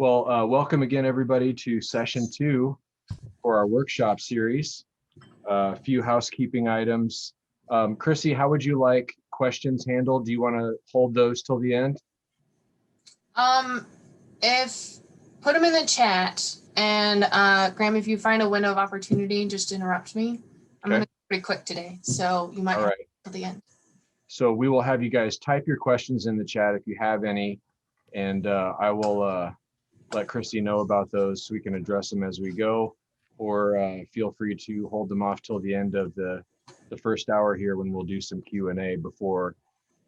Well, welcome again, everybody, to session 2 for our workshop series. A few housekeeping items. Chrissy, how would you like questions handled? Do you want to hold those till the end? If put them in the chat, and Graham, if you find a window of opportunity, just interrupt me. I'm going to go pretty quick today, so you might have till the end. So we will have you guys type your questions in the chat if you have any, and I will let Chrissy know about those so we can address them as we go, or feel free to hold them off till the end of the first hour here when we'll do some Q&A before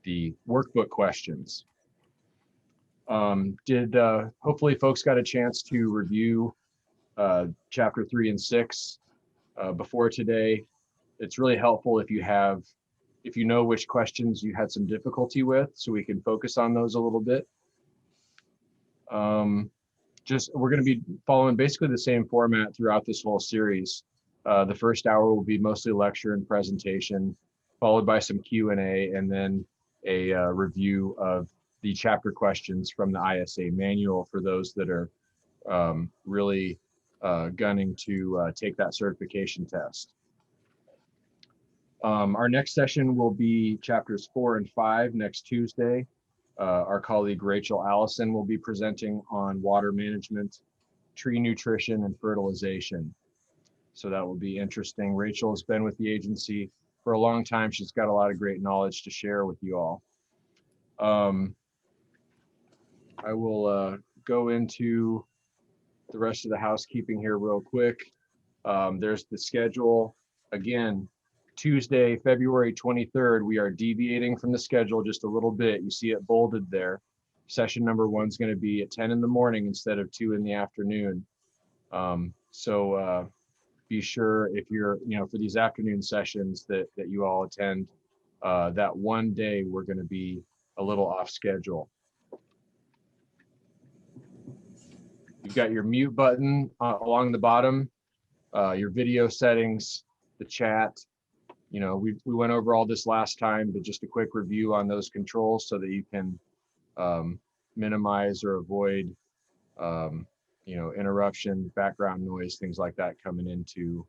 the workbook questions. Hopefully folks got a chance to review chapter 3 and 6 before today. It's really helpful if you know which questions you had some difficulty with, so we can focus on those a little bit. We're going to be following basically the same format throughout this whole series. The first hour will be mostly lecture and presentation, followed by some Q&A, and then a review of the chapter questions from the ISA manual for those that are really gunning to take that certification test. Our next session will be chapters 4 and 5 next Tuesday. Our colleague Rachel Allison will be presenting on water management, tree nutrition, and fertilization. So that will be interesting. Rachel has been with the agency for a long time. She's got a lot of great knowledge to share with you all. I will go into the rest of the housekeeping here real quick. There's the schedule. Again, Tuesday, February 23rd, we are deviating from the schedule just a little bit. You see it bolded there. Session number 1 is going to be at 10 in the morning instead of 2 in the afternoon. So be sure if you're, for these afternoon sessions that you all attend, that one day we're going to be a little off schedule. You've got your mute button along the bottom, your video settings, the chat. We went over all this last time, but just a quick review on those controls so that you can minimize or avoid interruption, background noise, things like that coming into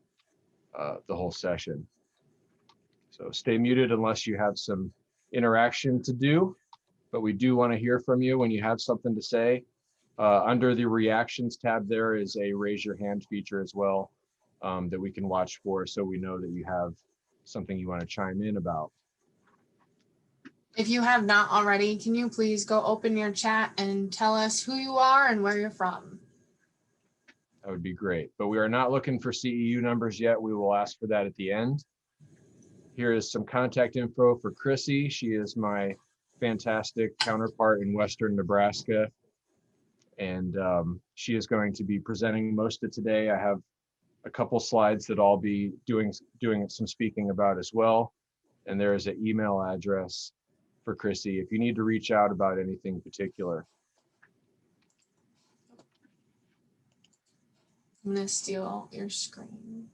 the whole session. So stay muted unless you have some interaction to do, but we do want to hear from you when you have something to say. Under the reactions tab, there is a raise your hand feature as well that we can watch for, so we know that you have something you want to chime in about. If you have not already, can you please go open your chat and tell us who you are and where you're from? That would be great, but we are not looking for CEU numbers yet. We will ask for that at the end. Here is some contact info for Chrissy. She is my fantastic counterpart in Western Nebraska, and she is going to be presenting most of today. I have a couple slides that I'll be doing some speaking about as well. And there is an email address for Chrissy if you need to reach out about anything particular. I'm gonna steal your screen.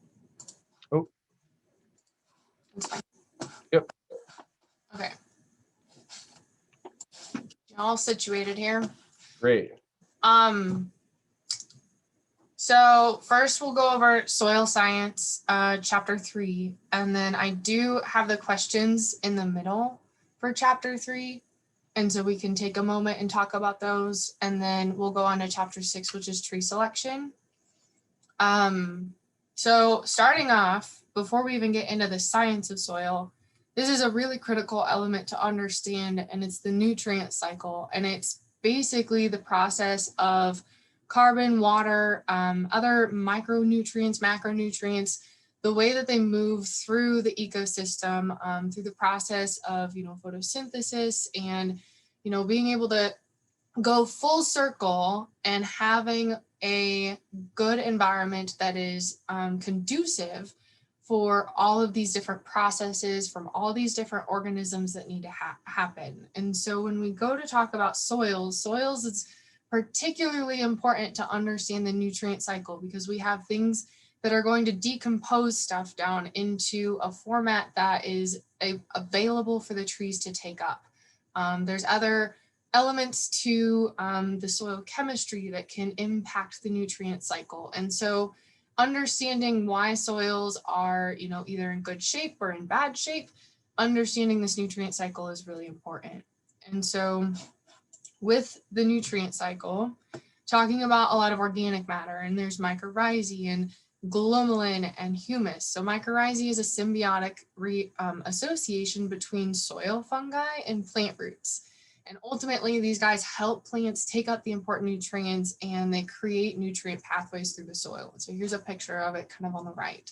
Oh. That's fine. Yep. Okay. You're all situated here. Great. So first we'll go over soil science, chapter 3, and then I do have the questions in the middle for chapter 3. And so we can take a moment and talk about those, and then we'll go on to chapter 6, which is tree selection. So starting off, before we even get into the science of soil, this is a really critical element to understand, and it's the nutrient cycle. And it's basically the process of carbon, water, other micronutrients, macronutrients, the way that they move through the ecosystem, through the process of, photosynthesis and, being able to go full circle and having a good environment that is conducive for all of these different processes from all these different organisms that need to happen. And so when we go to talk about soils, it's particularly important to understand the nutrient cycle, because we have things that are going to decompose stuff down into a format that is available for the trees to take up. There's other elements to the soil chemistry that can impact the nutrient cycle. And so understanding why soils are, either in good shape or in bad shape, understanding this nutrient cycle is really important. And so with the nutrient cycle, talking about a lot of organic matter, and there's mycorrhizae and glomalin and humus. So mycorrhizae is a symbiotic association between soil fungi and plant roots. And ultimately, these guys help plants take up the important nutrients and they create nutrient pathways through the soil. So here's a picture of it kind of on the right.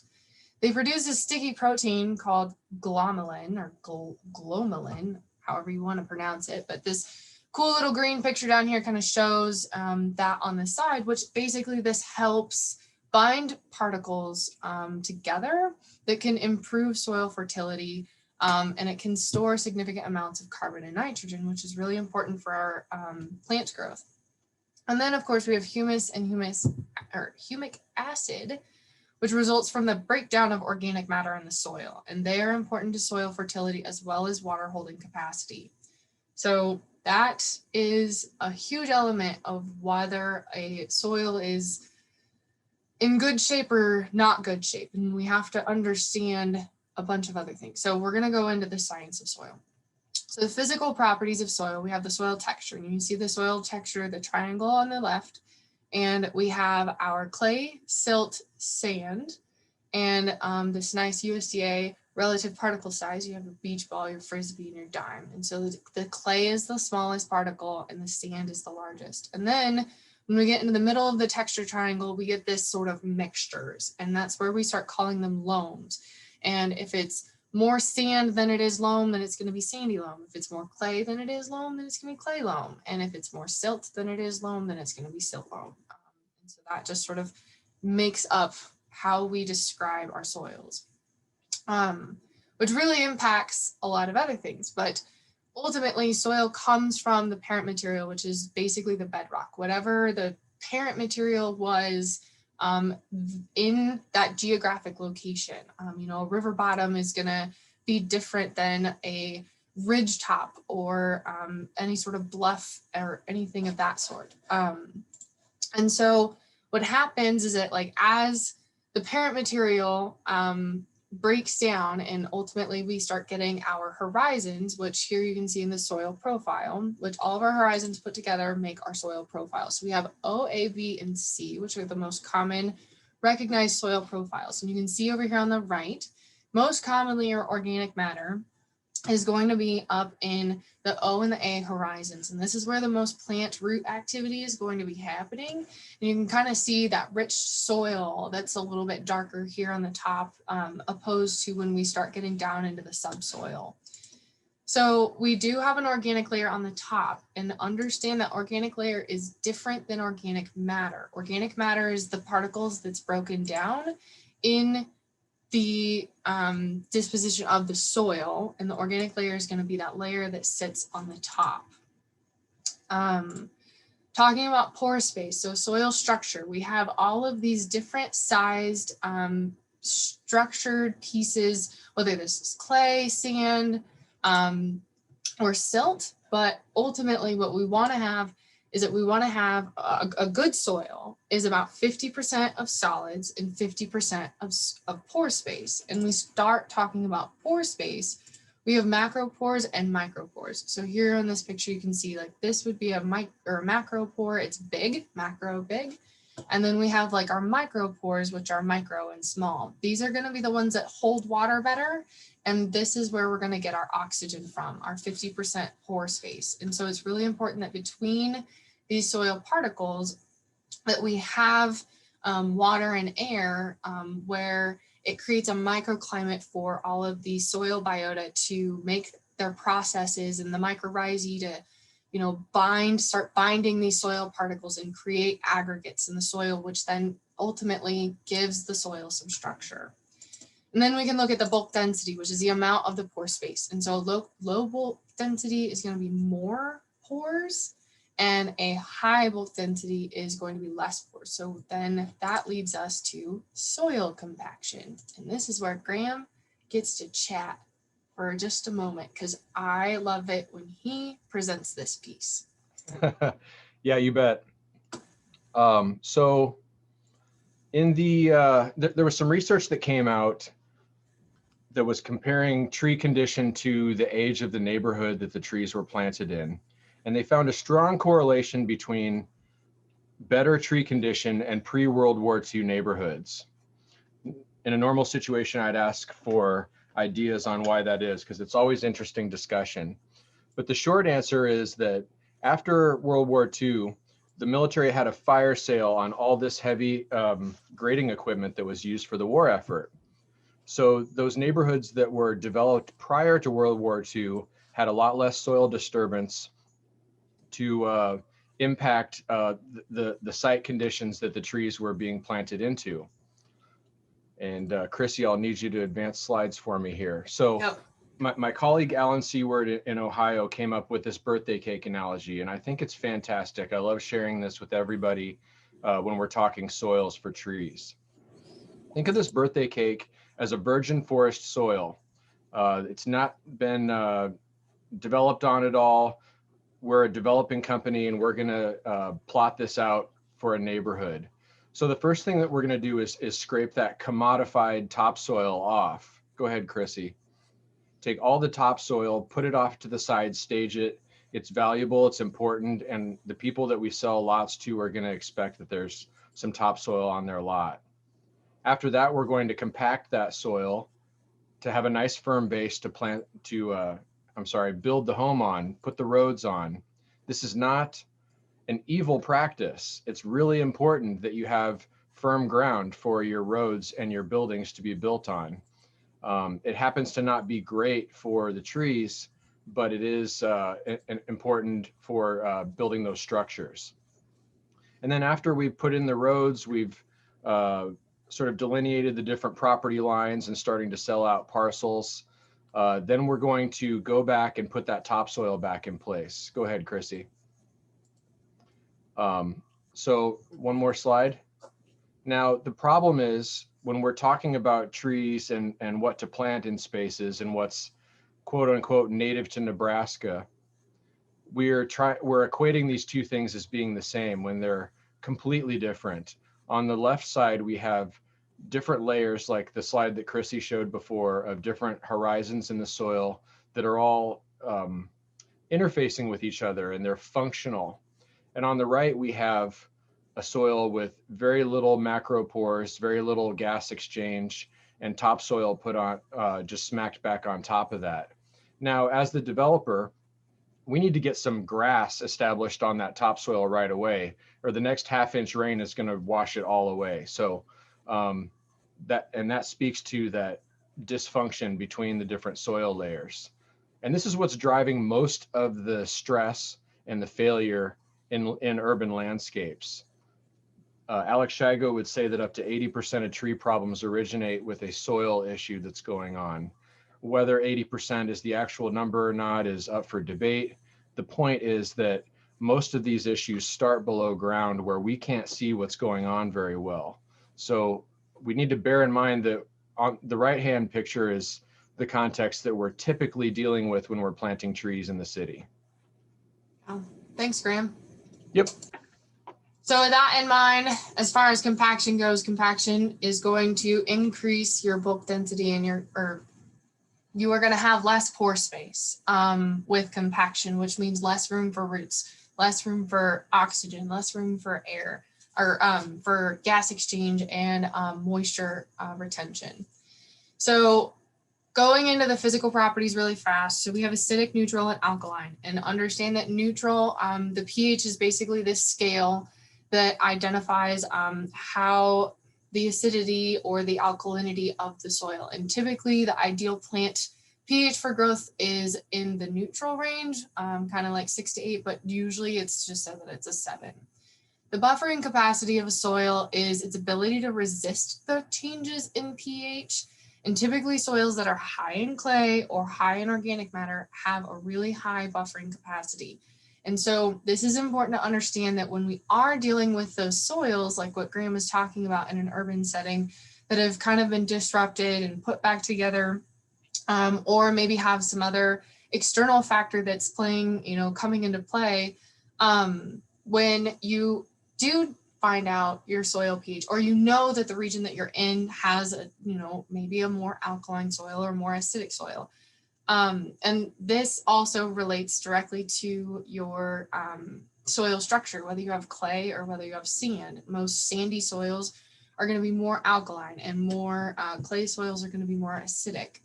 They produce a sticky protein called glomalin or glomalin, however you want to pronounce it. But this cool little green picture down here kind of shows that on the side, which basically this helps bind particles together that can improve soil fertility. And it can store significant amounts of carbon and nitrogen, which is really important for our plant growth. And then, of course, we have humus and humic acid, which results from the breakdown of organic matter in the soil. And they are important to soil fertility as well as water holding capacity. So that is a huge element of whether a soil is in good shape or not good shape. And we have to understand a bunch of other things. So we're going to go into the science of soil. So the physical properties of soil, we have the soil texture. And you can see the soil texture, the triangle on the left. And we have our clay, silt, sand, and this nice USDA relative particle size. You have a beach ball, your frisbee, and your dime. And so the clay is the smallest particle and the sand is the largest. And then when we get into the middle of the texture triangle, we get this sort of mixtures. And that's where we start calling them loams. And if it's more sand than it is loam, then it's going to be sandy loam. If it's more clay than it is loam, then it's going to be clay loam. And if it's more silt than it is loam, then it's going to be silt loam. And so that just sort of makes up how we describe our soils, which really impacts a lot of other things. But ultimately, soil comes from the parent material, which is basically the bedrock. Whatever the parent material was in that geographic location. A river bottom is going to be different than a ridge top or any sort of bluff or anything of that sort. And so what happens is that, like, as the parent material breaks down and ultimately we start getting our horizons, which here you can see in the soil profile, which all of our horizons put together make our soil profile. So we have O, A, B, and C, which are the most common recognized soil profiles. And you can see over here on the right, most commonly your organic matter is going to be up in the O and the A horizons. And this is where the most plant root activity is going to be happening. And you can kind of see that rich soil that's a little bit darker here on the top, opposed to when we start getting down into the subsoil. So we do have an organic layer on the top, and understand that organic layer is different than organic matter. Organic matter is the particles that's broken down in the disposition of the soil, and the organic layer is going to be that layer that sits on the top. Talking about pore space, so soil structure, we have all of these different sized structured pieces, whether this is clay, sand, or silt, but ultimately what we want to have is that we want to have a good soil is about 50% of solids and 50% of pore space. And we start talking about pore space, we have macropores and micropores. So here on this picture, you can see like this would be a macro pore. It's big, macro big. And then we have like our micropores, which are micro and small. These are going to be the ones that hold water better. And this is where we're going to get our oxygen from, our 50% pore space. And so it's really important that between these soil particles that we have water and air where it creates a microclimate for all of the soil biota to make their processes and the mycorrhizae to start binding these soil particles and create aggregates in the soil, which then ultimately gives the soil some structure. And then we can look at the bulk density, which is the amount of the pore space. And so low bulk density is going to be more pores, and a high bulk density is going to be less pores. So then that leads us to soil compaction. And this is where Graham gets to chat for just a moment because I love it when he presents this piece. Yeah, you bet. So in there was some research that came out that was comparing tree condition to the age of the neighborhood that the trees were planted in. And they found a strong correlation between better tree condition and pre-World War II neighborhoods. In a normal situation, I'd ask for ideas on why that is, because it's always interesting discussion. But the short answer is that after World War II, the military had a fire sale on all this heavy grading equipment that was used for the war effort. So those neighborhoods that were developed prior to World War II had a lot less soil disturbance to impact the site conditions that the trees were being planted into. And Chrissy, I'll need you to advance slides for me here. So Yep. my colleague Alan Seward in Ohio came up with this birthday cake analogy, and I think it's fantastic. I love sharing this with everybody when we're talking soils for trees. Think of this birthday cake as a virgin forest soil. It's not been developed on at all. We're a developing company and we're gonna plot this out for a neighborhood. So the first thing that we're gonna do is scrape that commodified topsoil off. Go ahead, Chrissy. Take all the topsoil, put it off to the side, stage it. It's valuable, it's important, and the people that we sell lots to are gonna expect that there's some topsoil on their lot. After that, we're going to compact that soil to have a nice firm base to build the home on, put the roads on. This is not an evil practice. It's really important that you have firm ground for your roads and your buildings to be built on. It happens to not be great for the trees, but it is important for building those structures. And then after we've put in the roads, we've sort of delineated the different property lines and starting to sell out parcels. Then we're going to go back and put that topsoil back in place. Go ahead, Chrissy. So one more slide. Now, the problem is when we're talking about trees and what to plant in spaces and what's quote unquote native to Nebraska, we're equating these two things as being the same when they're completely different. On the left side, we have different layers like the slide that Chrissy showed before of different horizons in the soil that are all interfacing with each other and they're functional. And on the right, we have a soil with very little macropores, very little gas exchange, and topsoil put on, just smacked back on top of that. Now, as the developer, we need to get some grass established on that topsoil right away, or the next half-inch rain is going to wash it all away. So that speaks to that dysfunction between the different soil layers. And this is what's driving most of the stress and the failure in urban landscapes. Alex Shago would say that up to 80% of tree problems originate with a soil issue that's going on. Whether 80% is the actual number or not is up for debate. The point is that most of these issues start below ground where we can't see what's going on very well. So we need to bear in mind that on the right-hand picture is the context that we're typically dealing with when we're planting trees in the city. Oh, thanks, Graham. Yep. So with that in mind, as far as compaction goes, compaction is going to increase your bulk density and you are going to have less pore space with compaction, which means less room for roots, less room for oxygen, less room for air, or for gas exchange and moisture retention. So going into the physical properties really fast. So we have acidic, neutral, and alkaline. And understand that neutral, the pH is basically this scale that identifies how the acidity or the alkalinity of the soil. And typically the ideal plant pH for growth is in the neutral range, kind of like 6 to 8, but usually it's just said that it's a 7. The buffering capacity of a soil is its ability to resist the changes in pH. And typically soils that are high in clay or high in organic matter have a really high buffering capacity. And so this is important to understand that when we are dealing with those soils, like what Graham was talking about in an urban setting, that have kind of been disrupted and put back together or maybe have some other external factor that's playing, coming into play. When you do find out your soil pH, or that the region that you're in has a, maybe a more alkaline soil or more acidic soil. And this also relates directly to your soil structure, whether you have clay or whether you have sand. Most sandy soils are going to be more alkaline, and more clay soils are going to be more acidic.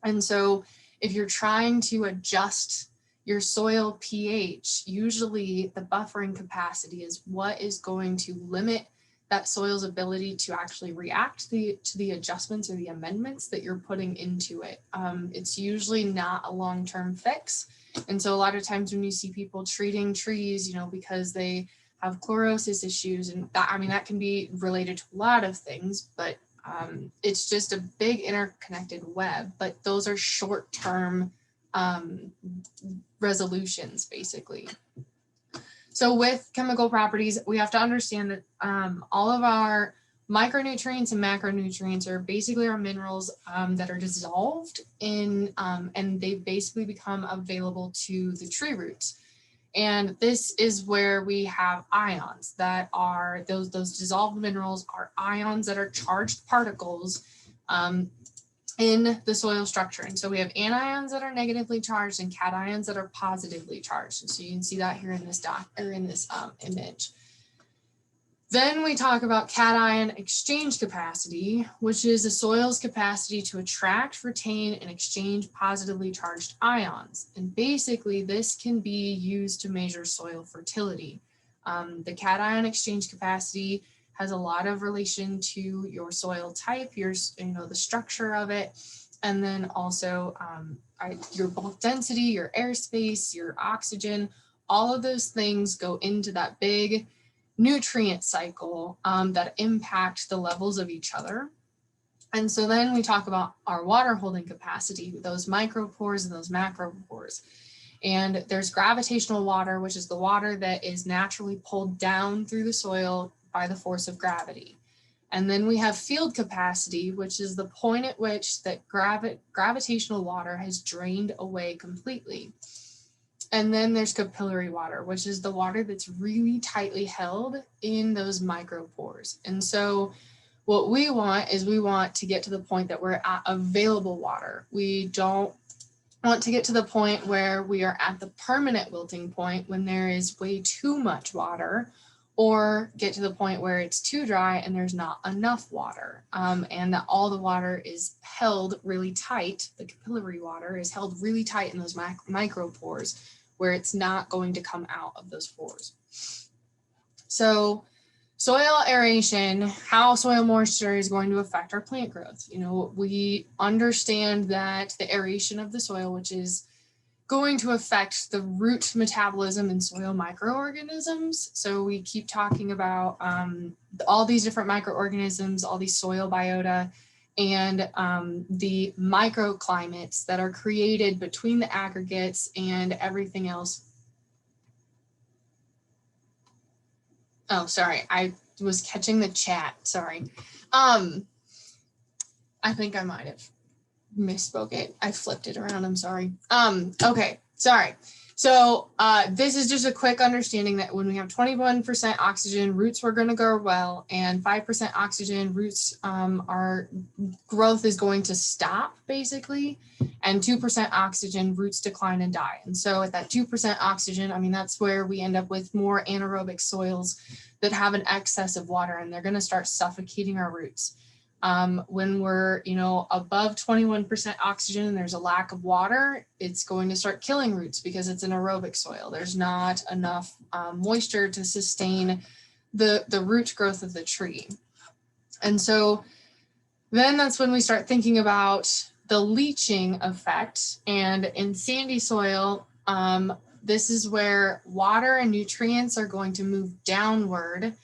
And so if you're trying to adjust your soil pH, usually the buffering capacity is what is going to limit that soil's ability to actually react to the adjustments or the amendments that you're putting into it. It's usually not a long-term fix. And so a lot of times when you see people treating trees, because they have chlorosis issues, and that can be related to a lot of things, but it's just a big interconnected web. But those are short-term resolutions, basically. So with chemical properties, we have to understand that all of our micronutrients and macronutrients are basically our minerals that are dissolved in, and they basically become available to the tree roots. And this is where we have ions that are, those dissolved minerals are ions that are charged particles in the soil structure. And so we have anions that are negatively charged and cations that are positively charged. And so you can see that here in this image. Then we talk about cation exchange capacity, which is the soil's capacity to attract, retain, and exchange positively charged ions. And basically this can be used to measure soil fertility. The cation exchange capacity has a lot of relation to your soil type, the structure of it, and then also your bulk density, your airspace, your oxygen. All of those things go into that big nutrient cycle that impact the levels of each other. And so then we talk about our water holding capacity, those micropores and those macropores. And there's gravitational water, which is the water that is naturally pulled down through the soil by the force of gravity. And then we have field capacity, which is the point at which that gravitational water has drained away completely. And then there's capillary water, which is the water that's really tightly held in those micropores. And so what we want to get to the point that we're at available water. We don't want to get to the point where we are at the permanent wilting point when there is way too much water, or get to the point where it's too dry and there's not enough water, and that all the water is held really tight. The capillary water is held really tight in those micropores, where it's not going to come out of those pores. So soil aeration, how soil moisture is going to affect our plant growth. We understand that the aeration of the soil, which is going to affect the root metabolism in soil microorganisms. So we keep talking about all these different microorganisms, all these soil biota, and the microclimates that are created between the aggregates and everything else. Oh, sorry, I was catching the chat, sorry. I think I might have misspoke it. I flipped it around, I'm sorry. Okay, sorry. So this is just a quick understanding that when we have 21% oxygen, roots are going to grow well, and 5% oxygen, roots our growth is going to stop basically, and 2% oxygen, roots decline and die. And so at that 2% oxygen, that's where we end up with more anaerobic soils that have an excess of water, and they're going to start suffocating our roots. When we're, above 21% oxygen and there's a lack of water, it's going to start killing roots because it's an aerobic soil. There's not enough moisture to sustain the root growth of the tree. And so then that's when we start thinking about the leaching effect. And in sandy soil, this is where water and nutrients are going to move downward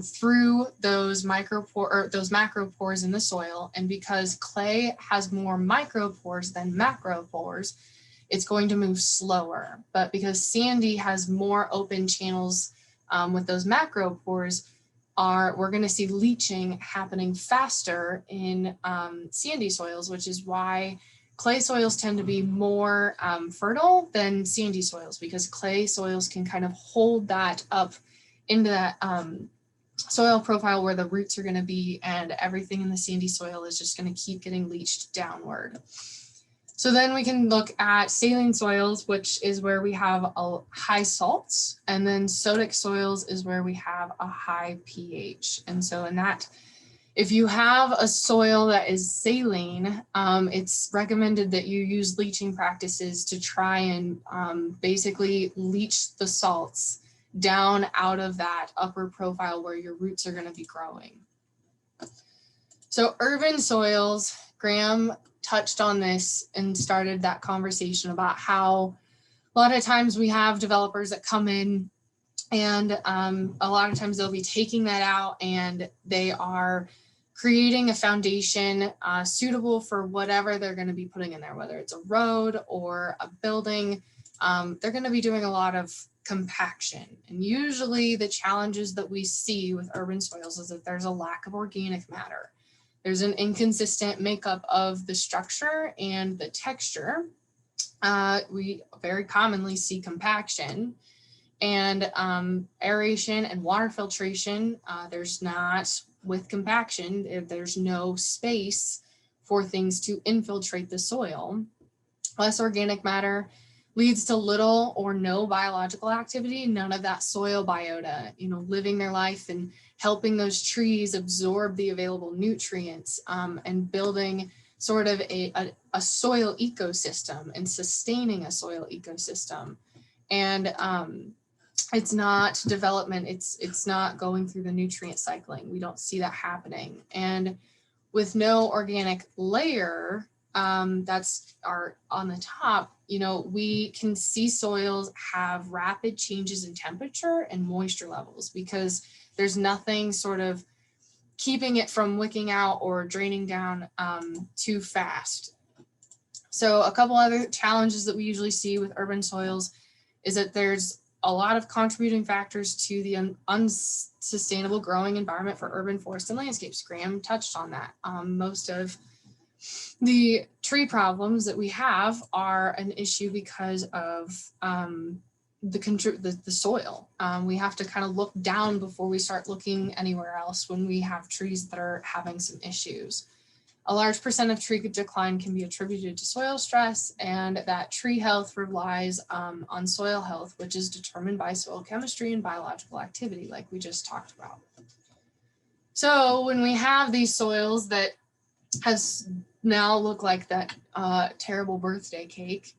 through those macropores in the soil. And because clay has more micropores than macropores, it's going to move slower. But because sandy has more open channels with those macropores, we're going to see leaching happening faster in sandy soils, which is why clay soils tend to be more fertile than sandy soils because clay soils can kind of hold that up into that soil profile where the roots are going to be, and everything in the sandy soil is just going to keep getting leached downward. So then we can look at saline soils, which is where we have a high salts, and then sodic soils is where we have a high pH. And so in that, if you have a soil that is saline, it's recommended that you use leaching practices to try and basically leach the salts down out of that upper profile where your roots are going to be growing. So urban soils, Graham touched on this and started that conversation about how a lot of times we have developers that come in and a lot of times they'll be taking that out and they are creating a foundation suitable for whatever they're going to be putting in there, whether it's a road or a building. They're going to be doing a lot of compaction. And usually the challenges that we see with urban soils is that there's a lack of organic matter. There's an inconsistent makeup of the structure and the texture. We very commonly see compaction and aeration and water filtration. There's not, with compaction, there's no space for things to infiltrate the soil. Less organic matter leads to little or no biological activity, none of that soil biota, living their life and helping those trees absorb the available nutrients and building sort of a soil ecosystem and sustaining a soil ecosystem. And it's not development, it's not going through the nutrient cycling. We don't see that happening. And with no organic layer, that's on the top, we can see soils have rapid changes in temperature and moisture levels because there's nothing sort of keeping it from wicking out or draining down too fast. So a couple other challenges that we usually see with urban soils is that there's a lot of contributing factors to the unsustainable growing environment for urban forest and landscapes. Graham touched on that. Most of the tree problems that we have are an issue because of the soil. We have to kind of look down before we start looking anywhere else when we have trees that are having some issues. A large percent of tree decline can be attributed to soil stress, and that tree health relies on soil health, which is determined by soil chemistry and biological activity, like we just talked about. So when we have these soils that has now look like that terrible birthday cake,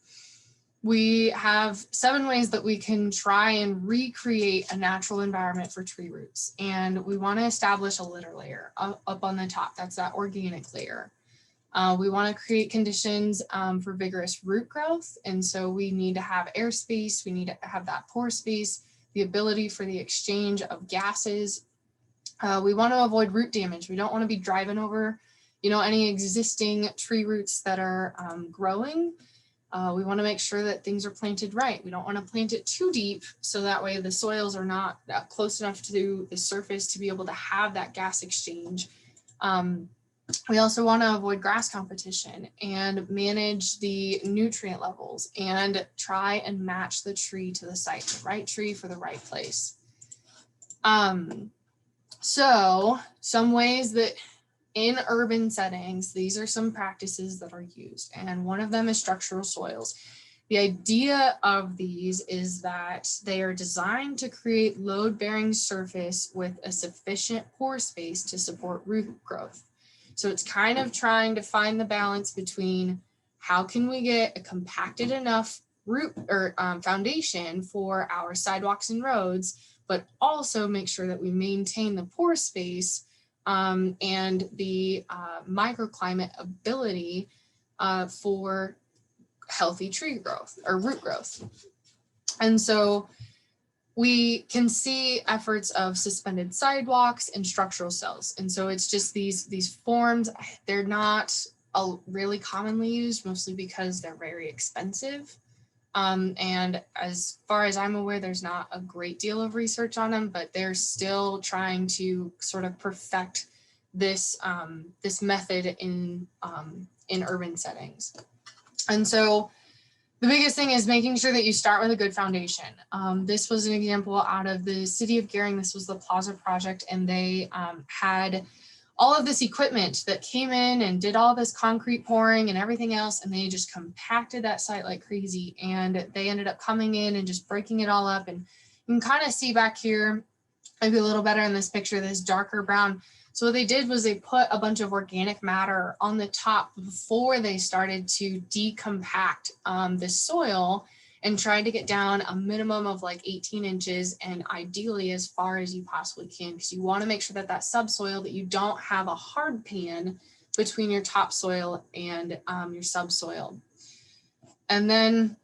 we have 7 ways that we can try and recreate a natural environment for tree roots. And we want to establish a litter layer up on the top. That's that organic layer. We want to create conditions for vigorous root growth. And so we need to have airspace. We need to have that pore space, the ability for the exchange of gases. We want to avoid root damage. We don't want to be driving over, any existing tree roots that are growing. We want to make sure that things are planted right. We don't want to plant it too deep, so that way the soils are not close enough to the surface to be able to have that gas exchange. We also want to avoid grass competition and manage the nutrient levels and try and match the tree to the site, the right tree for the right place. So some ways that in urban settings, these are some practices that are used, and one of them is structural soils. The idea of these is that they are designed to create load-bearing surface with a sufficient pore space to support root growth. So it's kind of trying to find the balance between how can we get a compacted enough root or foundation for our sidewalks and roads, but also make sure that we maintain the pore space and the microclimate ability for healthy tree growth or root growth. And so we can see efforts of suspended sidewalks and structural cells. And so it's just these forms. They're not really commonly used, mostly because they're very expensive. And as far as I'm aware, there's not a great deal of research on them, but they're still trying to sort of perfect this this method in urban settings. And so the biggest thing is making sure that you start with a good foundation. This was an example out of the city of Gering. This was the Plaza Project, and they had all of this equipment that came in and did all this concrete pouring and everything else, and they just compacted that site like crazy. And they ended up coming in and just breaking it all up. And you can kind of see back here, maybe a little better in this picture, this darker brown. So what they did was they put a bunch of organic matter on the top before they started to decompact the soil, and tried to get down a minimum of like 18 inches and ideally as far as you possibly can, because you want to make sure that that subsoil, that you don't have a hard pan between your topsoil and your subsoil. And then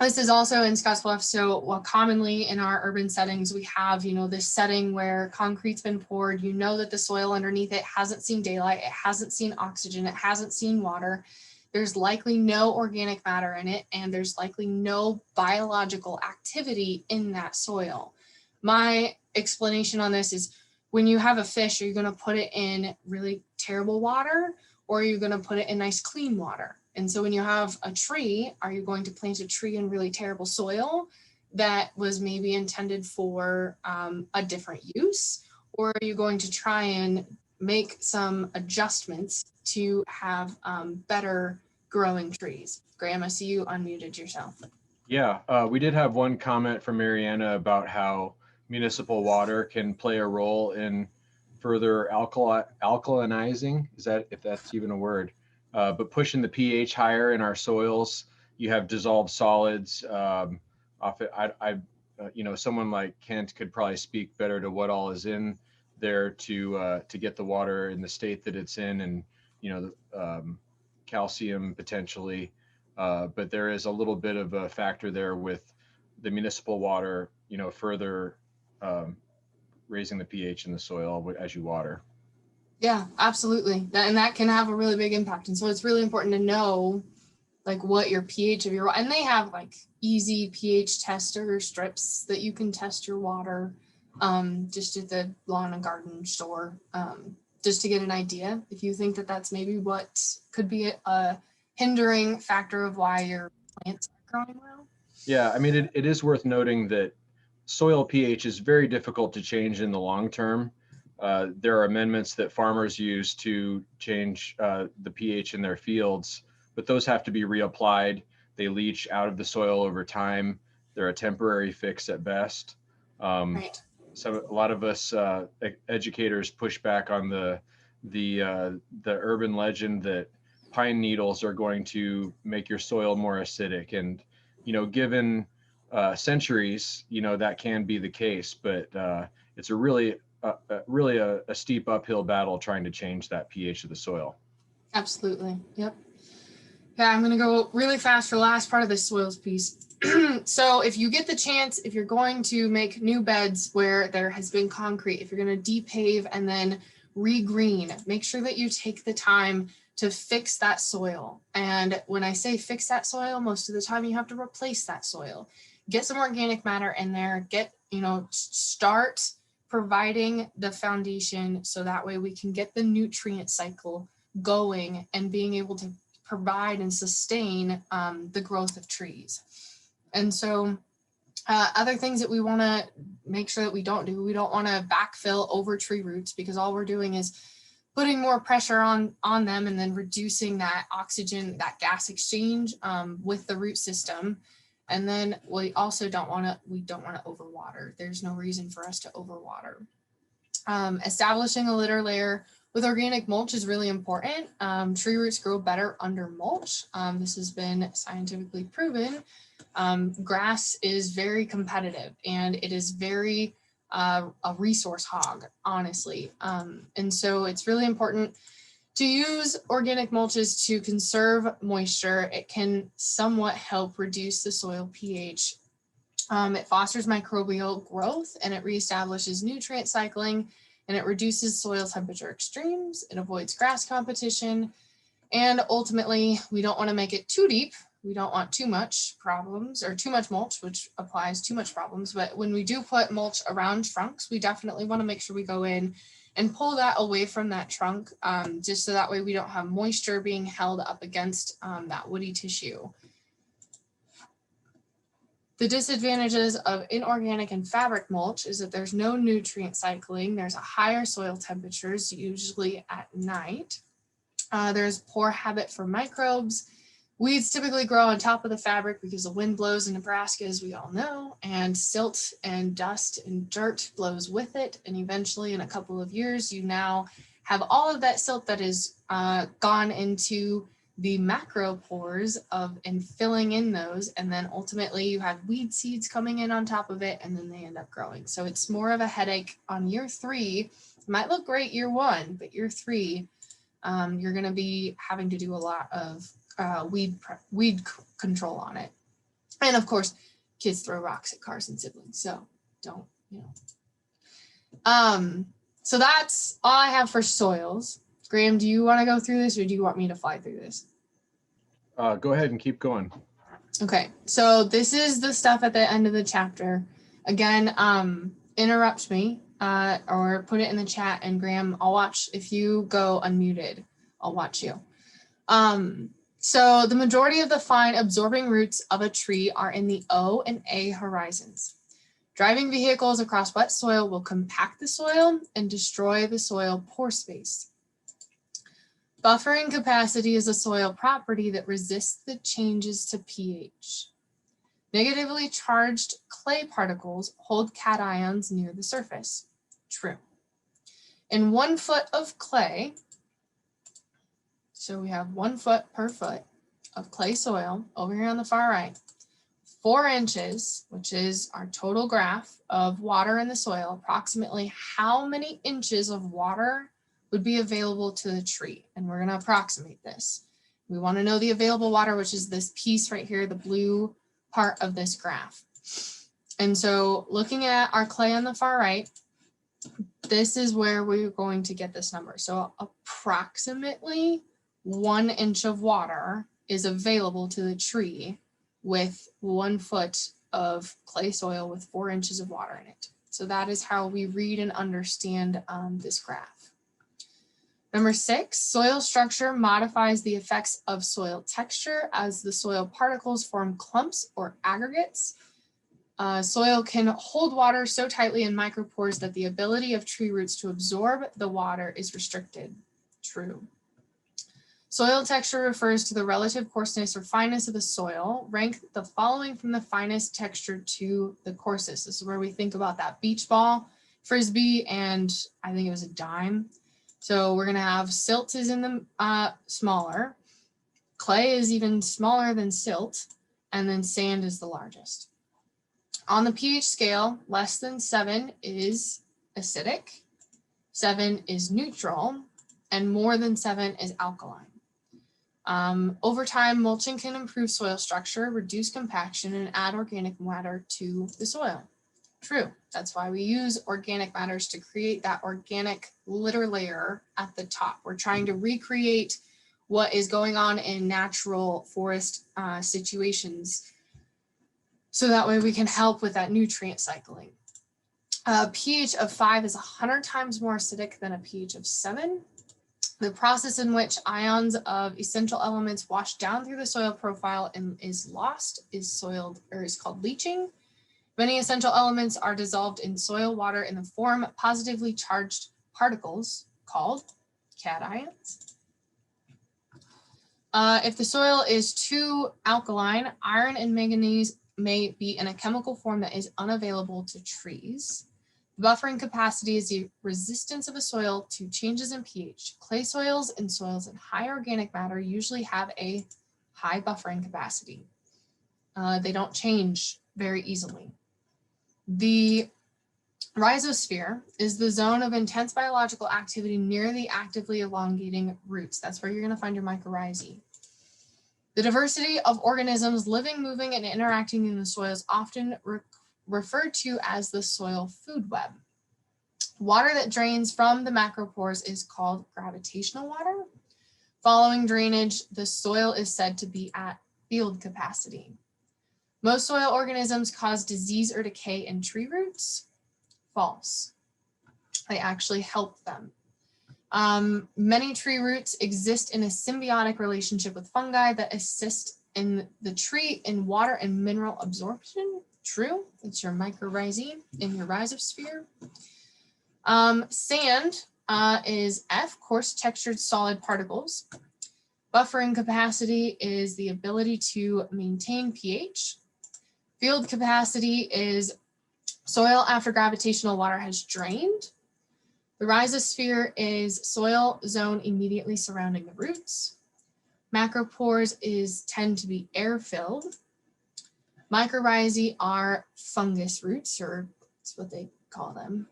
this is also in Scottsbluff. So commonly in our urban settings, we have, this setting where concrete's been poured, that the soil underneath it hasn't seen daylight, it hasn't seen oxygen, it hasn't seen water. There's likely no organic matter in it, and there's likely no biological activity in that soil. My explanation on this is, when you have a fish, are you going to put it in really terrible water, or are you going to put it in nice clean water? And so when you have a tree, are you going to plant a tree in really terrible soil that was maybe intended for a different use? Or are you going to try and make some adjustments to have better growing trees? Graham, I see you unmuted yourself. Yeah, we did have one comment from Mariana about how municipal water can play a role in further alkalinizing, if that's even a word, but pushing the pH higher in our soils. You have dissolved solids. Someone like Kent could probably speak better to what all is in there to get the water in the state that it's in, and calcium potentially. But there is a little bit of a factor there with the municipal water, further raising the pH in the soil as you water. Yeah, absolutely. And that can have a really big impact. And so it's really important to know like what your pH of your, and they have like easy pH tester strips that you can test your water just at the lawn and garden store, just to get an idea if you think that that's maybe what could be a hindering factor of why your plants aren't growing well. Yeah, I mean, it is worth noting that soil pH is very difficult to change in the long term. There are amendments that farmers use to change the pH in their fields, but those have to be reapplied. They leach out of the soil over time. They're a temporary fix at best. Right. So a lot of us educators push back on the urban legend that pine needles are going to make your soil more acidic, and given centuries, that can be the case, but it's really a steep uphill battle trying to change that pH of the soil. Absolutely. Yep. Yeah, I'm going to go really fast for the last part of this soils piece. So if you get the chance, if you're going to make new beds where there has been concrete, if you're going to depave and then regreen, make sure that you take the time to fix that soil. And when I say fix that soil, most of the time you have to replace that soil. Get some organic matter in there, start providing the foundation so that way we can get the nutrient cycle going and being able to provide and sustain the growth of trees. And so other things that we want to make sure that we don't do, we don't want to backfill over tree roots, because all we're doing is putting more pressure on them and then reducing that oxygen, that gas exchange with the root system. And then we also don't want to overwater. There's no reason for us to overwater. Establishing a litter layer with organic mulch is really important. Tree roots grow better under mulch. This has been scientifically proven. Grass is very competitive, and it is very a resource hog, honestly. And so it's really important to use organic mulches to conserve moisture. It can somewhat help reduce the soil pH. It fosters microbial growth, and it reestablishes nutrient cycling, and it reduces soil temperature extremes. It avoids grass competition. And ultimately, we don't want to make it too deep. We don't want too much problems or too much mulch, which applies too much problems. But when we do put mulch around trunks, we definitely want to make sure we go in and pull that away from that trunk, just so that way we don't have moisture being held up against that woody tissue. The disadvantages of inorganic and fabric mulch is that there's no nutrient cycling. There's a higher soil temperatures, usually at night. There's poor habit for microbes. Weeds typically grow on top of the fabric because the wind blows in Nebraska, as we all know, and silt and dust and dirt blows with it. And eventually, in a couple of years, you now have all of that silt that is gone into the macro pores and filling in those. And then ultimately you have weed seeds coming in on top of it, and then they end up growing. So it's more of a headache on year 3. It might look great year 1, but year 3, you're going to be having to do a lot of weed control on it. And of course, kids throw rocks at cars and siblings, so don't, so that's all I have for soils. Graham, do you want to go through this, or do you want me to fly through this? Go ahead and keep going. Okay, so this is the stuff at the end of the chapter. Again, interrupt me or put it in the chat, and Graham, I'll watch. If you go unmuted, I'll watch you. So the majority of the fine absorbing roots of a tree are in the O and A horizons. Driving vehicles across wet soil will compact the soil and destroy the soil pore space. Buffering capacity is a soil property that resists the changes to pH. Negatively charged clay particles hold cations near the surface. True. In 1 foot of clay, so we have 1 foot per foot of clay soil over here on the far right, 4 inches, which is our total graph of water in the soil, approximately how many inches of water would be available to the tree. And we're going to approximate this. We want to know the available water, which is this piece right here, the blue part of this graph. And so looking at our clay on the far right, this is where we're going to get this number. So approximately 1 inch of water is available to the tree with 1 foot of clay soil with 4 inches of water in it. So that is how we read and understand this graph. Number 6, soil structure modifies the effects of soil texture as the soil particles form clumps or aggregates. Soil can hold water so tightly in micropores that the ability of tree roots to absorb the water is restricted. True. Soil texture refers to the relative coarseness or fineness of the soil. Rank the following from the finest texture to the coarsest. This is where we think about that beach ball, frisbee, and I think it was a dime. So we're going to have silt is in the smaller, clay is even smaller than silt, and then sand is the largest. On the pH scale, less than 7 is acidic, 7 is neutral, and more than 7 is alkaline. Over time, mulching can improve soil structure, reduce compaction, and add organic matter to the soil. True. That's why we use organic matters to create that organic litter layer at the top. We're trying to recreate what is going on in natural forest situations, so that way we can help with that nutrient cycling. A pH of 5 is 100 times more acidic than a pH of 7. The process in which ions of essential elements wash down through the soil profile and is lost is called leaching. Many essential elements are dissolved in soil water in the form of positively charged particles called cations. If the soil is too alkaline, iron and manganese may be in a chemical form that is unavailable to trees. The buffering capacity is the resistance of a soil to changes in pH. Clay soils and soils in high organic matter usually have a high buffering capacity. They don't change very easily. The rhizosphere is the zone of intense biological activity near the actively elongating roots. That's where you're going to find your mycorrhizae. The diversity of organisms living, moving, and interacting in the soil is often referred to as the soil food web. Water that drains from the macropores is called gravitational water. Following drainage, the soil is said to be at field capacity. Most soil organisms cause disease or decay in tree roots. False. They actually help them. Many tree roots exist in a symbiotic relationship with fungi that assist in the tree in water and mineral absorption. True, it's your mycorrhizae in your rhizosphere. Sand is F, coarse textured solid particles. Buffering capacity is the ability to maintain pH. Field capacity is soil after gravitational water has drained. The rhizosphere is soil zone immediately surrounding the roots. Macropores tend to be air-filled. Mycorrhizae are fungus roots, or that's what they call them.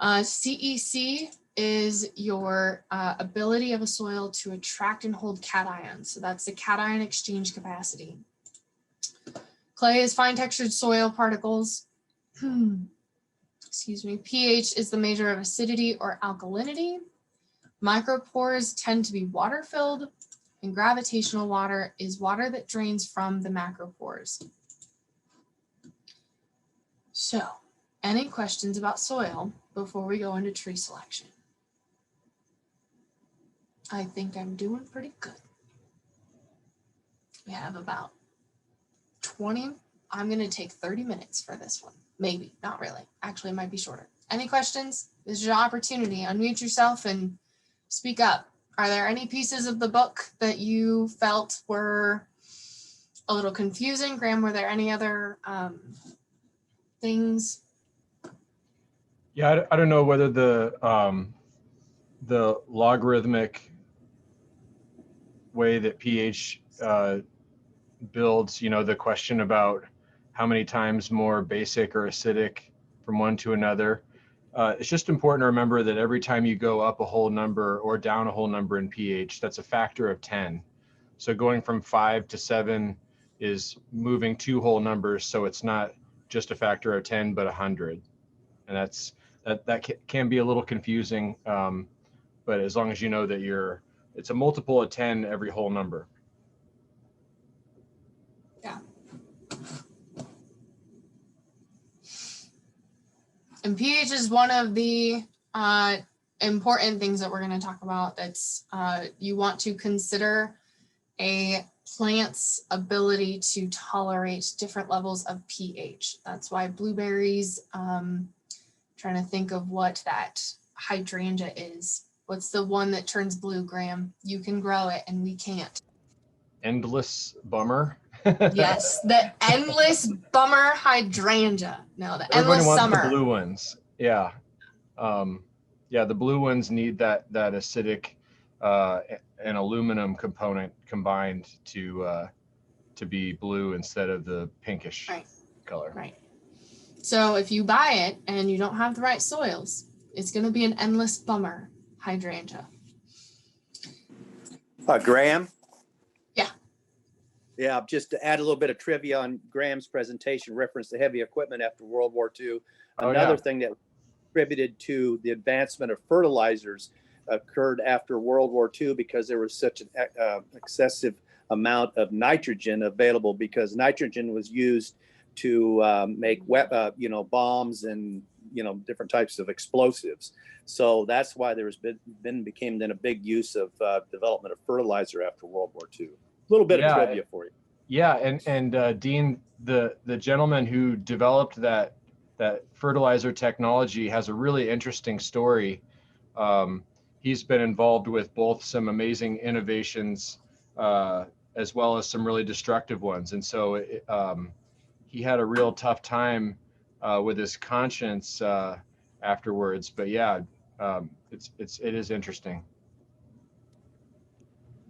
CEC is your ability of a soil to attract and hold cations. So that's the cation exchange capacity. Clay is fine textured soil particles. Excuse me. pH is the measure of acidity or alkalinity. Micropores tend to be water filled, and gravitational water is water that drains from the macropores. So, any questions about soil before we go into tree selection? I think I'm doing pretty good. We have about 20. I'm going to take 30 minutes for this one. Maybe, not really. Actually, it might be shorter. Any questions? This is your opportunity. Unmute yourself and speak up. Are there any pieces of the book that you felt were a little confusing? Graham, were there any other things? Yeah, I don't know whether the logarithmic way that pH builds, the question about how many times more basic or acidic from one to another. It's just important to remember that every time you go up a whole number or down a whole number in pH, that's a factor of 10. So going from 5 to 7 is moving 2 whole numbers. So it's not just a factor of 10, but 100. And that can be a little confusing. But as long as you know that it's a multiple of 10 every whole number. Yeah. And pH is one of the important things that we're going to talk about. That's you want to consider a plant's ability to tolerate different levels of pH. That's why blueberries, trying to think of what that hydrangea is. What's the one that turns blue, Graham? You can grow it and we can't. Endless bummer. Yes, the endless bummer hydrangea. No, the Everybody endless wants summer. the blue ones. Yeah. The blue ones need that acidic and aluminum component combined to be blue instead of the pinkish color. Right. So if you buy it and you don't have the right soils, it's going to be an endless bummer hydrangea. Graham? Yeah. Yeah, just to add a little bit of trivia on Graham's presentation, reference to heavy equipment after World War II. Another thing that contributed to the advancement of fertilizers occurred after World War II because there was such an excessive amount of nitrogen available, because nitrogen was used to make bombs and different types of explosives. So that's why there's became then a big use of development of fertilizer after World War II. A little bit of trivia for you. Yeah, and Dean, the gentleman who developed that fertilizer technology has a really interesting story. He's been involved with both some amazing innovations as well as some really destructive ones, and so he had a real tough time with his conscience afterwards. But yeah, it is interesting.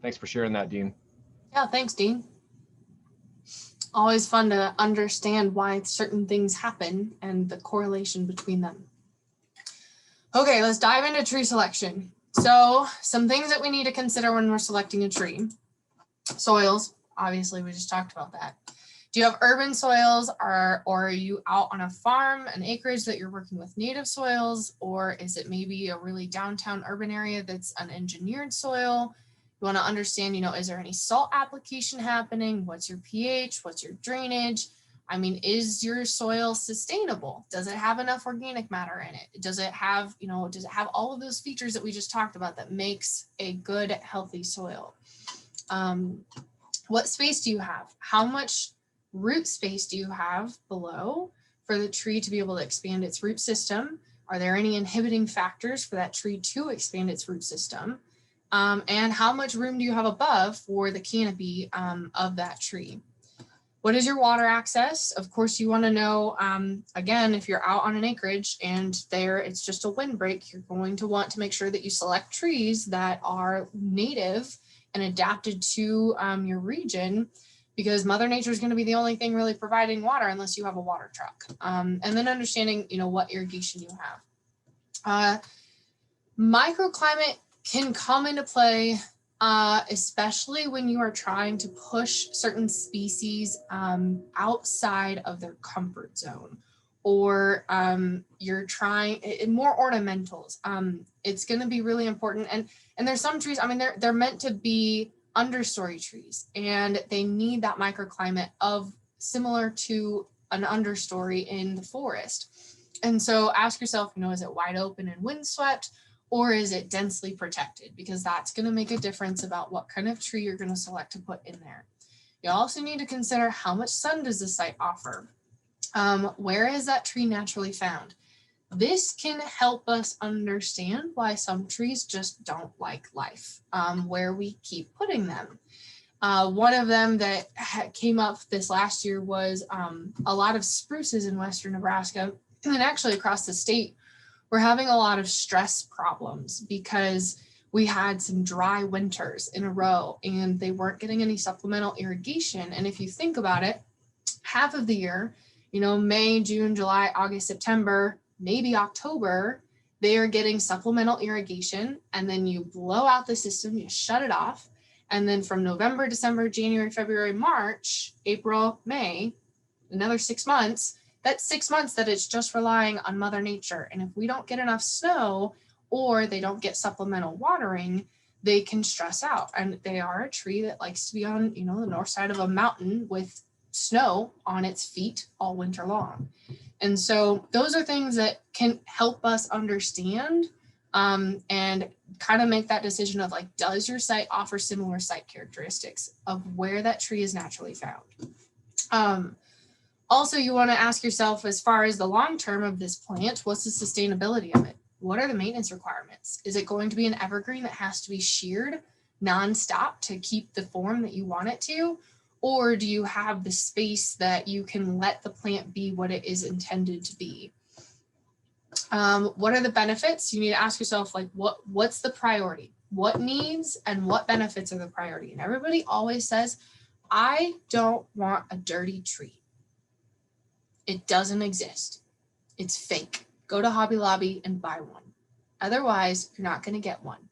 Thanks for sharing that, Dean. Yeah, thanks, Dean. Always fun to understand why certain things happen and the correlation between them. Okay, let's dive into tree selection. So some things that we need to consider when we're selecting a tree. Soils, obviously we just talked about that. Do you have urban soils, or are you out on a farm, an acreage that you're working with native soils, or is it maybe a really downtown urban area that's an engineered soil? You You want to understand, is there any salt application happening? What's your pH? What's your drainage? I mean, is your soil sustainable? Does it have enough organic matter in it? Does it have, does it have all of those features that we just talked about that makes a good, healthy soil? What space do you have? How much root space do you have below for the tree to be able to expand its root system? Are there any inhibiting factors for that tree to expand its root system? And how much room do you have above for the canopy of that tree? What is your water access? Of course, you want to know, again, if you're out on an acreage and it's just a windbreak, you're going to want to make sure that you select trees that are native and adapted to your region, because Mother Nature is going to be the only thing really providing water unless you have a water truck. And then understanding, what irrigation you have. Microclimate can come into play, especially when you are trying to push certain species outside of their comfort zone, or you're trying more ornamentals. It's going to be really important. And there's some trees, I mean, they're meant to be understory trees, and they need that microclimate of similar to an understory in the forest. And so ask yourself, is it wide open and windswept, or is it densely protected? Because that's going to make a difference about what kind of tree you're going to select to put in there. You also need to consider how much sun does the site offer. Where is that tree naturally found? This can help us understand why some trees just don't like life, where we keep putting them. One of them that came up this last year was a lot of spruces in western Nebraska, and actually across the state. We're having a lot of stress problems because we had some dry winters in a row and they weren't getting any supplemental irrigation. And if you think about it, half of the year, May, June, July, August, September, maybe October, they are getting supplemental irrigation, and then you blow out the system, you shut it off. And then from November, December, January, February, March, April, May, another 6 months, that's 6 months that it's just relying on Mother Nature. And if we don't get enough snow, or they don't get supplemental watering, they can stress out. And they are a tree that likes to be on, the north side of a mountain with snow on its feet all winter long. And so those are things that can help us understand and kind of make that decision of does your site offer similar site characteristics of where that tree is naturally found? Also, you want to ask yourself, as far as the long term of this plant, what's the sustainability of it? What are the maintenance requirements? Is it going to be an evergreen that has to be sheared nonstop to keep the form that you want it to? Or do you have the space that you can let the plant be what it is intended to be? What are the benefits? You need to ask yourself, what's the priority? What needs and what benefits are the priority? And everybody always says, I don't want a dirty tree. It doesn't exist. It's fake. Go to Hobby Lobby and buy one. Otherwise, you're not going to get one.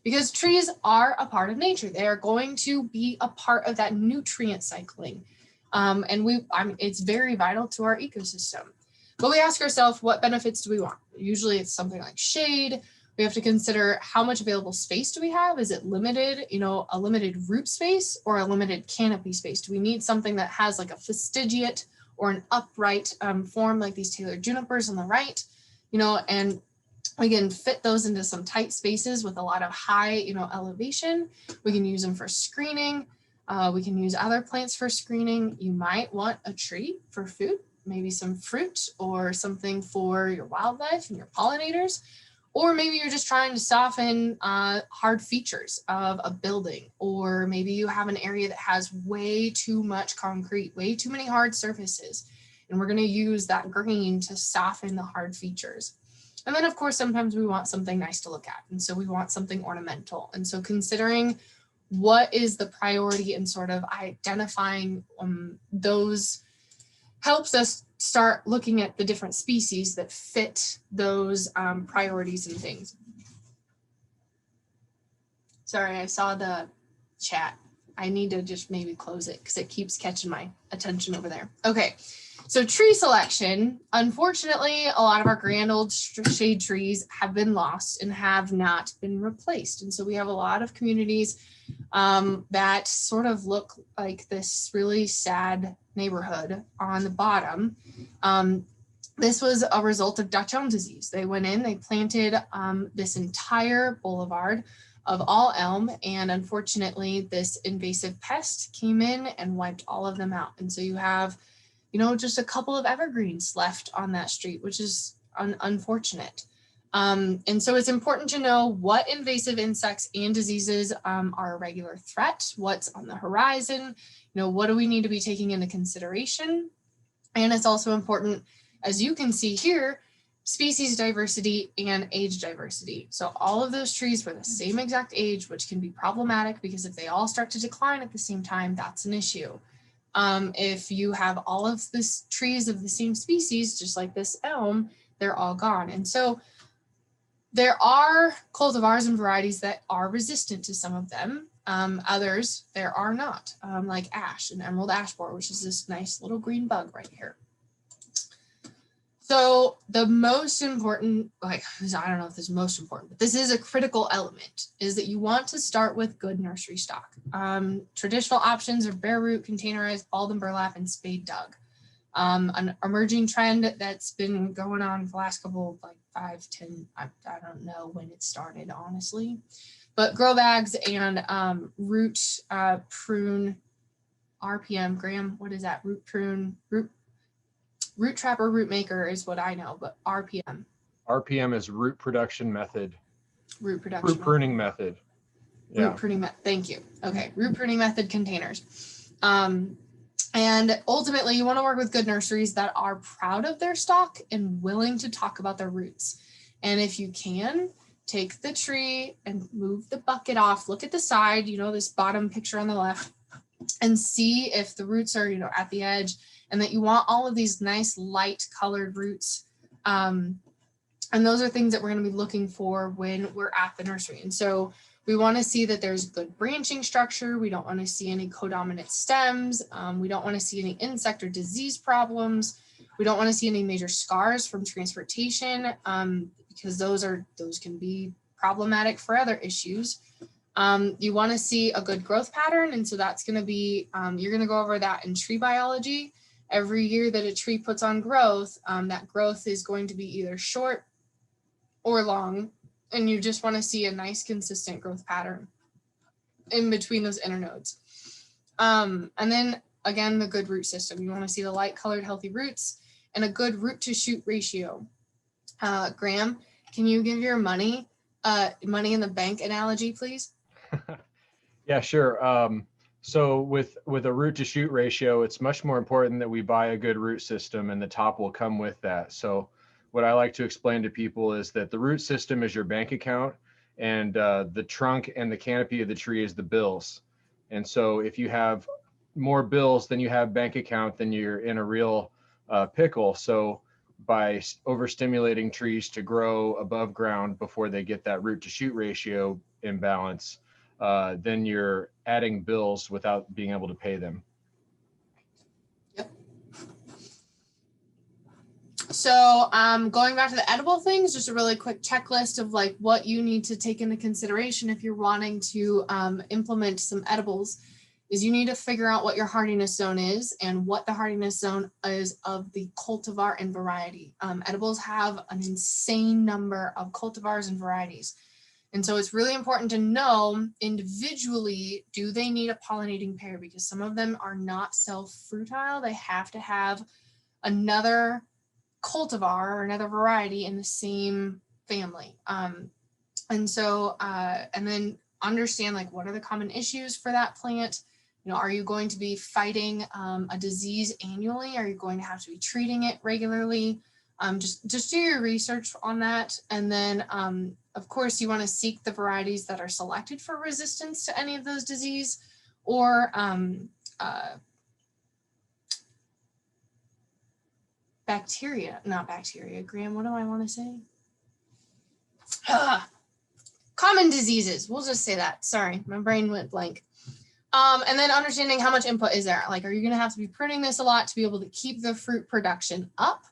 Because trees are a part of nature. They are going to be a part of that nutrient cycling. It's very vital to our ecosystem. But we ask ourselves, what benefits do we want? Usually it's something like shade. We have to consider how much available space do we have? Is it limited, a limited root space or a limited canopy space? Do we need something that has a fastigiate or an upright form like these tailored junipers on the right, and we can fit those into some tight spaces with a lot of high, elevation. We can use them for screening. We can use other plants for screening. You might want a tree for food, maybe some fruit or something for your wildlife and your pollinators. Or maybe you're just trying to soften hard features of a building, or maybe you have an area that has way too much concrete, way too many hard surfaces, and we're going to use that green to soften the hard features. And then, of course, sometimes we want something nice to look at, and so we want something ornamental. And so considering what is the priority and sort of identifying those helps us start looking at the different species that fit those priorities and things. Sorry, I saw the chat. I need to just maybe close it because it keeps catching my attention over there. Okay, So tree selection, unfortunately, a lot of our grand old shade trees have been lost and have not been replaced. And so we have a lot of communities that sort of look like this really sad neighborhood on the bottom. This was a result of Dutch elm disease. They went in, they planted this entire boulevard of all elm, and unfortunately this invasive pest came in and wiped all of them out. And so you have, you know, just a couple of evergreens left on that street, which is unfortunate. And so it's important to know what invasive insects and diseases are a regular threat, what's on the horizon, you know, what do we need to be taking into consideration. And it's also important, as you can see here, species diversity and age diversity. So all of those trees were the same exact age, which can be problematic because if they all start to decline at the same time, that's an issue. If you have all of these trees of the same species, just like this elm, they're all gone. And so there are cultivars and varieties that are resistant to some of them. Others, there are not, like ash and emerald ash borer, which is this nice little green bug right here. So the most important, I don't know if this is most important, but this is a critical element, is that you want to start with good nursery stock. Traditional options are bare root, containerized, balled and burlap, and spade dug. An emerging trend that's been going on for the last couple, like 5, 10, I don't know when it started, honestly, but grow bags and root prune RPM, Graham, what is that? Root prune, root trap or root maker is what I know, but RPM. RPM is root production method. Root production. Root pruning method. Yeah. Root pruning method. Thank you. Okay. Root pruning method containers. And ultimately, you want to work with good nurseries that are proud of their stock and willing to talk about their roots. And if you can, take the tree and move the bucket off. Look at the side, you know, this bottom picture on the left, and see if the roots are, you know, at the edge, and that you want all of these nice light colored roots. And those are things that we're going to be looking for when we're at the nursery. And so we want to see that there's good branching structure. We don't want to see any codominant stems. We don't want to see any insect or disease problems. We don't want to see any major scars from transportation because those can be problematic for other issues. You want to see a good growth pattern. And so that's going to be, you're going to go over that in tree biology. Every year that a tree puts on growth, that growth is going to be either short or long. And you just want to see a nice consistent growth pattern in between those internodes. And then again, the good root system. You want to see the light colored healthy roots and a good root to shoot ratio. Graham, can you give your money in the bank analogy, please? Yeah, sure. So with a root to shoot ratio, it's much more important that we buy a good root system, and the top will come with that. So what I like to explain to people is that the root system is your bank account, and the trunk and the canopy of the tree is the bills. And so if you have more bills than you have bank account, then you're in a real pickle. So by overstimulating trees to grow above ground before they get that root to shoot ratio imbalance, then you're adding bills without being able to pay them. Yep. So going back to the edible things, just a really quick checklist of like what you need to take into consideration if you're wanting to implement some edibles is you need to figure out what your hardiness zone is and what the hardiness zone is of the cultivar and variety. Edibles have an insane number of cultivars and varieties. And so it's really important to know individually, do they need a pollinating pair? Because some of them are not self-fruitile. They have to have another cultivar or another variety in the same family. And then understand like what are the common issues for that plant? You know, are you going to be fighting a disease annually? Are you going to have to be treating it regularly? Just do your research on that. And then, of course, you want to seek the varieties that are selected for resistance to any of those disease or not bacteria, Graham, what do I want to say? Common diseases, we'll just say that. Sorry, my brain went blank. And then understanding how much input is there. Like, are you going to have to be pruning this a lot to be able to keep the fruit production up?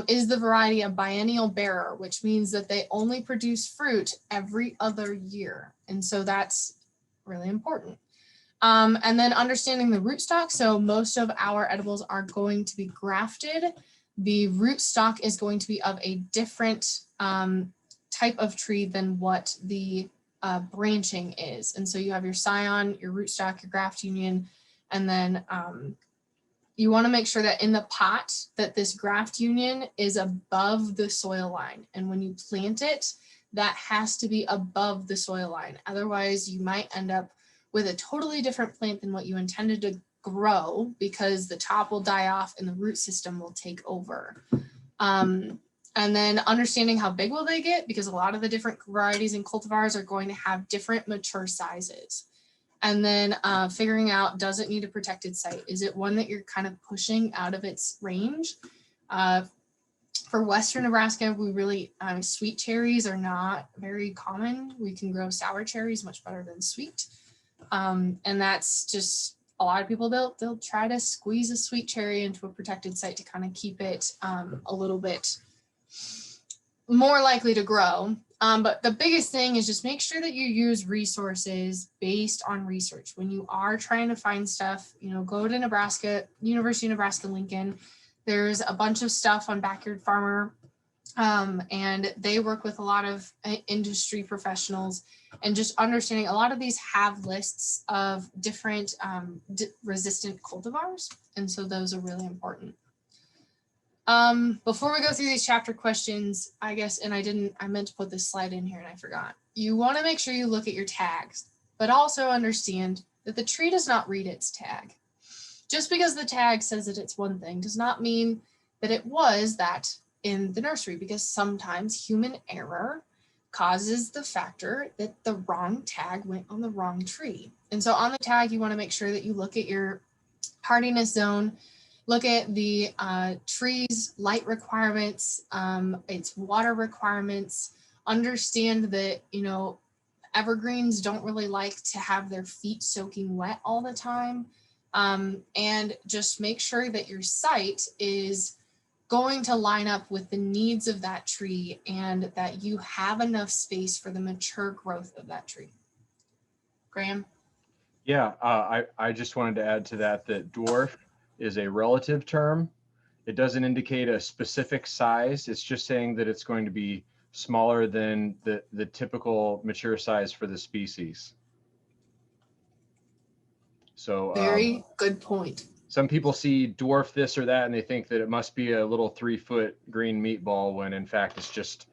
Is the variety a biennial bearer, which means that they only produce fruit every other year. And so that's really important. And then understanding the rootstock. So most of our edibles are going to be grafted. The rootstock is going to be of a different type of tree than what the branching is. And so you have your scion, your rootstock, your graft union, and then you want to make sure that in the pot that this graft union is above the soil line. And when you plant it, that has to be above the soil line. Otherwise, you might end up with a totally different plant than what you intended to grow, because the top will die off and the root system will take over. And then understanding how big will they get, because a lot of the different varieties and cultivars are going to have different mature sizes. And then figuring out, does it need a protected site? Is it one that you're kind of pushing out of its range? For Western Nebraska, we really, sweet cherries are not very common. We can grow sour cherries much better than sweet. And that's just, a lot of people, they'll try to squeeze a sweet cherry into a protected site to kind of keep it a little bit more likely to grow. But the biggest thing is just make sure that you use resources based on research. When you are trying to find stuff, go to Nebraska, University of Nebraska, Lincoln. There's a bunch of stuff on Backyard Farmer, and they work with a lot of industry professionals, and just understanding a lot of these have lists of different resistant cultivars. And so those are really important. Before we go through these chapter questions, I guess, and I meant to put this slide in here and I forgot. You want to make sure you look at your tags, but also understand that the tree does not read its tag. Just because the tag says that it's one thing does not mean that it was that in the nursery, because sometimes human error causes the factor that the wrong tag went on the wrong tree. And so on the tag, you want to make sure that you look at your hardiness zone, look at the tree's light requirements, its water requirements, understand that, evergreens don't really like to have their feet soaking wet all the time. And just make sure that your site is going to line up with the needs of that tree and that you have enough space for the mature growth of that tree. Graham? Yeah, I just wanted to add to that dwarf is a relative term. It doesn't indicate a specific size. It's just saying that it's going to be smaller than the typical mature size for the species. So very good point. Some people see dwarf this or that and they think that it must be a little 3-foot green meatball, when in fact it's just,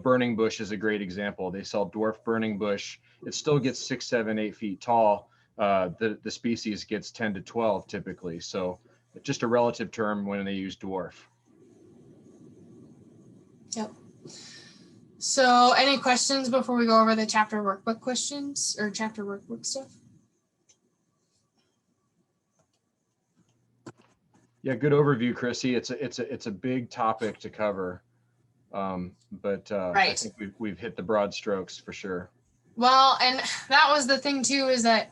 burning bush is a great example. They sell dwarf burning bush. It still gets 6, 7, 8 feet tall. The species gets 10 to 12 typically. So just a relative term when they use dwarf. Yep. So any questions before we go over the chapter workbook questions or chapter workbook stuff? Yeah, good overview, Chrissy. It's a big topic to cover, but right. I think we've hit the broad strokes for sure. Well, and that was the thing too, is that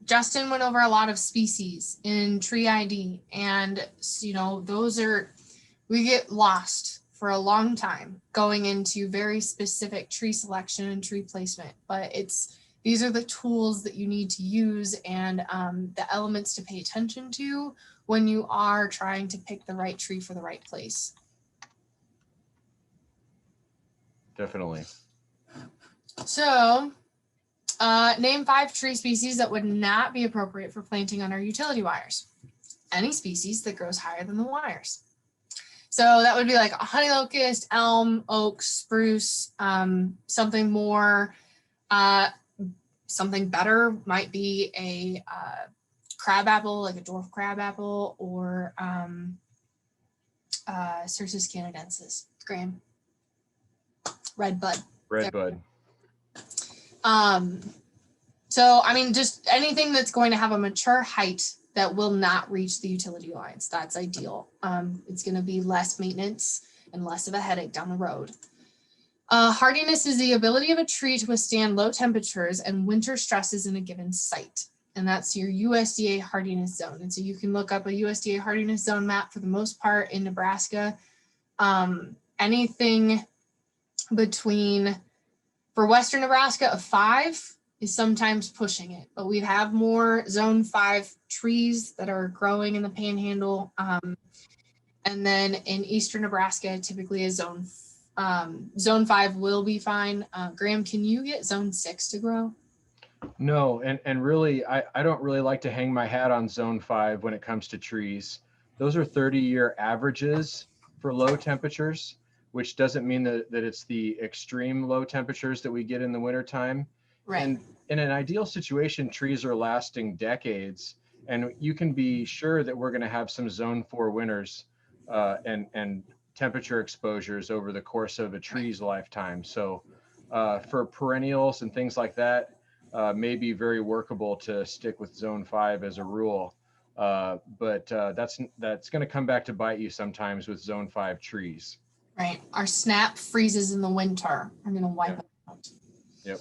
Justin went over a lot of species in tree ID, and we get lost for a long time going into very specific tree selection and tree placement, but these are the tools that you need to use and the elements to pay attention to when you are trying to pick the right tree for the right place. Definitely. So name 5 tree species that would not be appropriate for planting under utility wires. Any species that grows higher than the wires. So that would be like a honey locust, elm, oak, spruce, something more, something better might be a crabapple, like a dwarf crabapple, or Cercis canadensis. Graham? Redbud. Redbud. So, just anything that's going to have a mature height that will not reach the utility lines. That's ideal. It's going to be less maintenance and less of a headache down the road. Hardiness is the ability of a tree to withstand low temperatures and winter stresses in a given site. and that's your USDA hardiness zone. And so you can look up a USDA hardiness zone map for the most part in Nebraska. Anything between, for Western Nebraska, a 5 is sometimes pushing it, but we have more zone 5 trees that are growing in the panhandle. And then in Eastern Nebraska, typically a zone 5 will be fine. Graham, can you get zone 6 to grow? No, and really, I don't really like to hang my hat on zone 5 when it comes to trees. Those are 30-year averages for low temperatures, which doesn't mean that it's the extreme low temperatures that we get in the wintertime. Right. And in an ideal situation, trees are lasting decades, and you can be sure that we're going to have some zone 4 winters and temperature exposures over the course of a tree's lifetime. So for perennials and things like that, may be very workable to stick with zone 5 as a rule. But that's going to come back to bite you sometimes with zone 5 trees. Right. Our snap freezes in the winter. I'm going to wipe it out. Yep.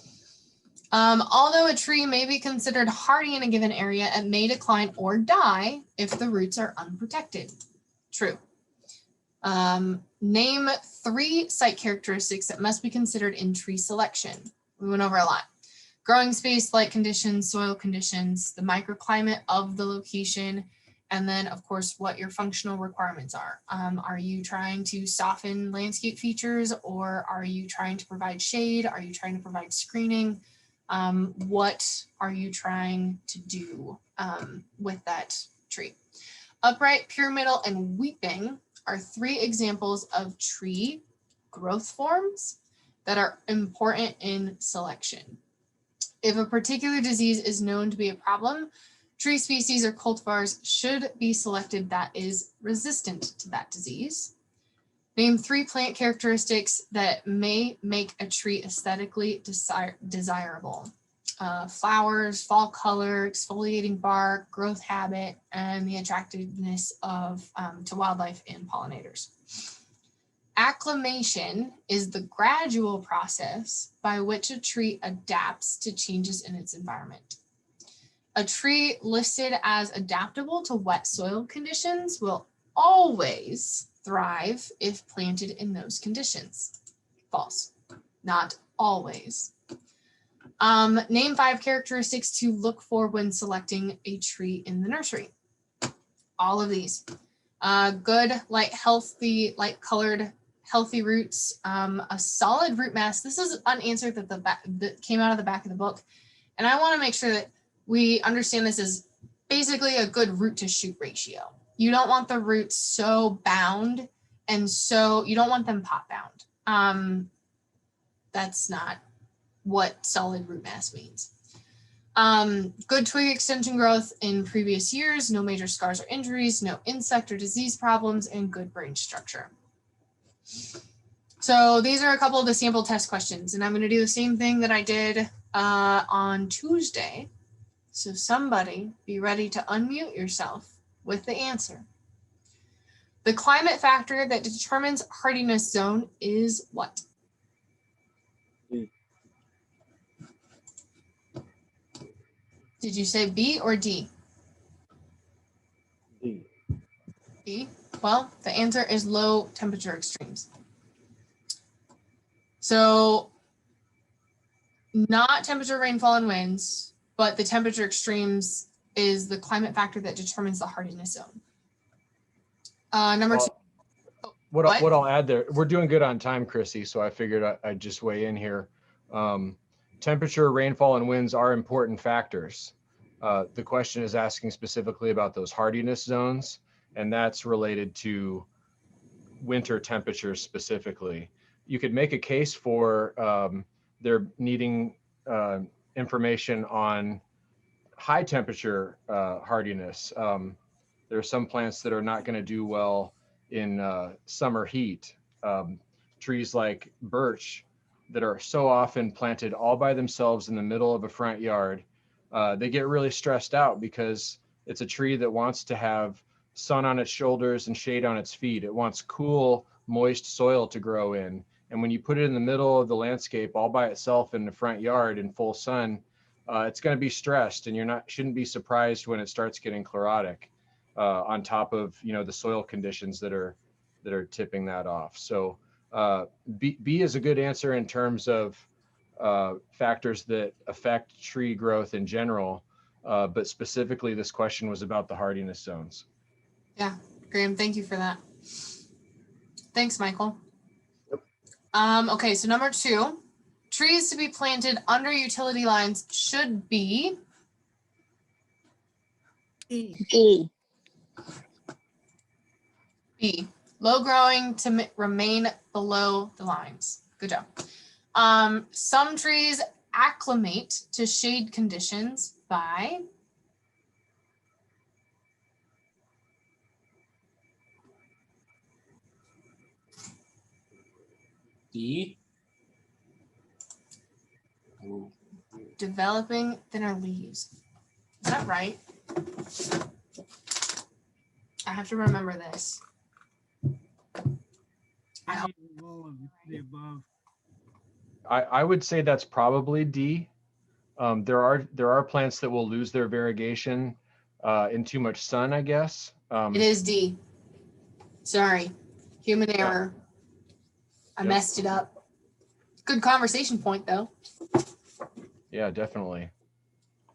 Although a tree may be considered hardy in a given area, it may decline or die if the roots are unprotected. True. Name 3 site characteristics that must be considered in tree selection. We went over a lot. Growing space, light conditions, soil conditions, the microclimate of the location, and then, of course, what your functional requirements are. Are you trying to soften landscape features, or are you trying to provide shade? Are you trying to provide screening? What are you trying to do with that tree? Upright, pyramidal, and weeping are 3 examples of tree growth forms that are important in selection. If a particular disease is known to be a problem, tree species or cultivars should be selected that is resistant to that disease. Name 3 plant characteristics that may make a tree aesthetically desirable. Flowers, fall color, exfoliating bark, growth habit, and the attractiveness of to wildlife and pollinators. Acclimation is the gradual process by which a tree adapts to changes in its environment. A tree listed as adaptable to wet soil conditions will always thrive if planted in those conditions. False, not always. Name 5 characteristics to look for when selecting a tree in the nursery. All of these. Good, light, healthy, light colored, healthy roots, a solid root mass. This is unanswered that came out of the back of the book. And I want to make sure that we understand this is basically a good root to shoot ratio. You don't want the roots so bound, and so you don't want them pot bound. That's not what solid root mass means. Good twig extension growth in previous years, no major scars or injuries, no insect or disease problems, and good branch structure. So these are a couple of the sample test questions, and I'm going to do the same thing that I did on Tuesday. So somebody be ready to unmute yourself with the answer. The climate factor that determines hardiness zone is what? Did you say B or D? D. B. Well, the answer is low temperature extremes. So not temperature, rainfall, and winds, but the temperature extremes is the climate factor that determines the hardiness zone. Number 2. What I'll add there, we're doing good on time, Chrissy, so I figured I'd just weigh in here. Temperature, rainfall, and winds are important factors. The question is asking specifically about those hardiness zones, and that's related to winter temperatures specifically. You could make a case for they're needing information on high temperature hardiness. There are some plants that are not going to do well in summer heat. Trees like birch that are so often planted all by themselves in the middle of a front yard, they get really stressed out because it's a tree that wants to have sun on its shoulders and shade on its feet. It wants cool, moist soil to grow in. And when you put it in the middle of the landscape all by itself in the front yard in full sun, it's going to be stressed, and shouldn't be surprised when it starts getting chlorotic on top of, the soil conditions that are tipping that off. So B is a good answer in terms of factors that affect tree growth in general, but specifically this question was about the hardiness zones. Yeah, Graham, thank you for that. Thanks, Michael. Okay, so number 2, trees to be planted under utility lines should be D. B, low growing to remain below the lines. Good job. Some trees acclimate to shade conditions by D. developing thinner leaves. Is that right? I have to remember this. I hope. All of the above. I would say that's probably D. There are plants that will lose their variegation in too much sun, I guess. It is D. Sorry, human error. I messed it up. Good conversation point though. Yeah, definitely.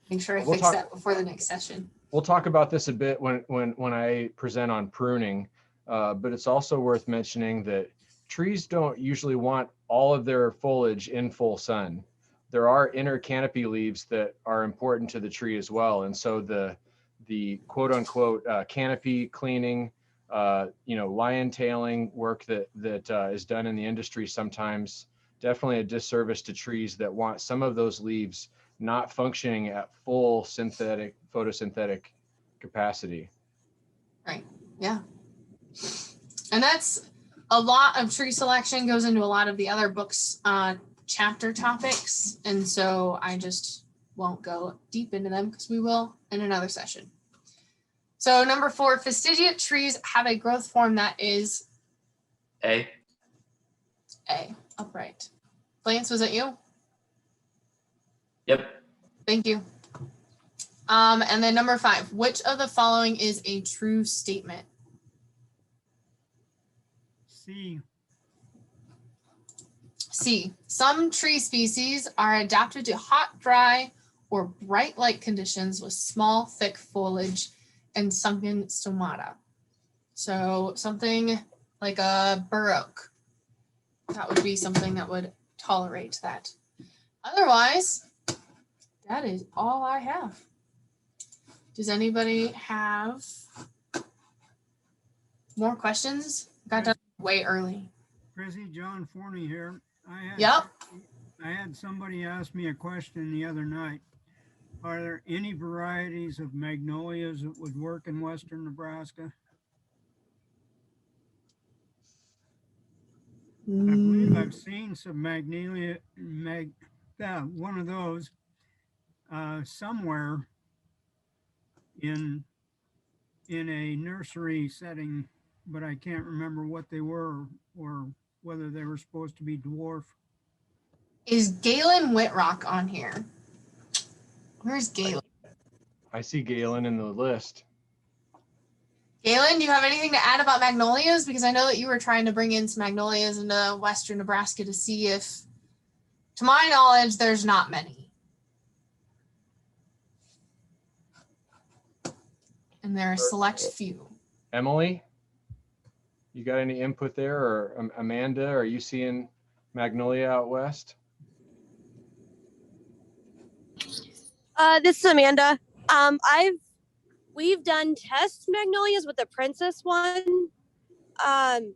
Make sure I We'll fix talk- that before the next session. We'll talk about this a bit when I present on pruning, but it's also worth mentioning that trees don't usually want all of their foliage in full sun. There are inner canopy leaves that are important to the tree as well, and so the quote unquote canopy cleaning, lion tailing work that is done in the industry sometimes definitely a disservice to trees that want some of those leaves not functioning at full photosynthetic capacity. Right. Yeah. And that's a lot of tree selection goes into a lot of the other books, chapter topics. And so I just won't go deep into them because we will in another session. So number 4, fastigiate trees have a growth form that is A. upright. Lance, was it you? Yep. Thank you. And then number 5, which of the following is a true statement? C. C, some tree species are adapted to hot, dry, or bright light conditions with small, thick foliage and sunken stomata. So something like a bur oak, that would be something that would tolerate that. Otherwise, that is all I have. Does anybody have more questions? Got done way early. Chrissy, John Forney here. Yep. I had somebody ask me a question the other night. Are there any varieties of magnolias that would work in western Nebraska? I believe I've seen some magnolia, one of those somewhere in a nursery setting, but I can't remember what they were or whether they were supposed to be dwarf. Is Galen Whitrock on here? Where's Galen? I see Galen in the list. Galen, do you have anything to add about magnolias? Because I know that you were trying to bring in some magnolias into western Nebraska to see if, to my knowledge, there's not many. And there are a select few. Emily, you got any input there, or Amanda, are you seeing magnolia out west? This is Amanda. We've done test magnolias with the princess one. The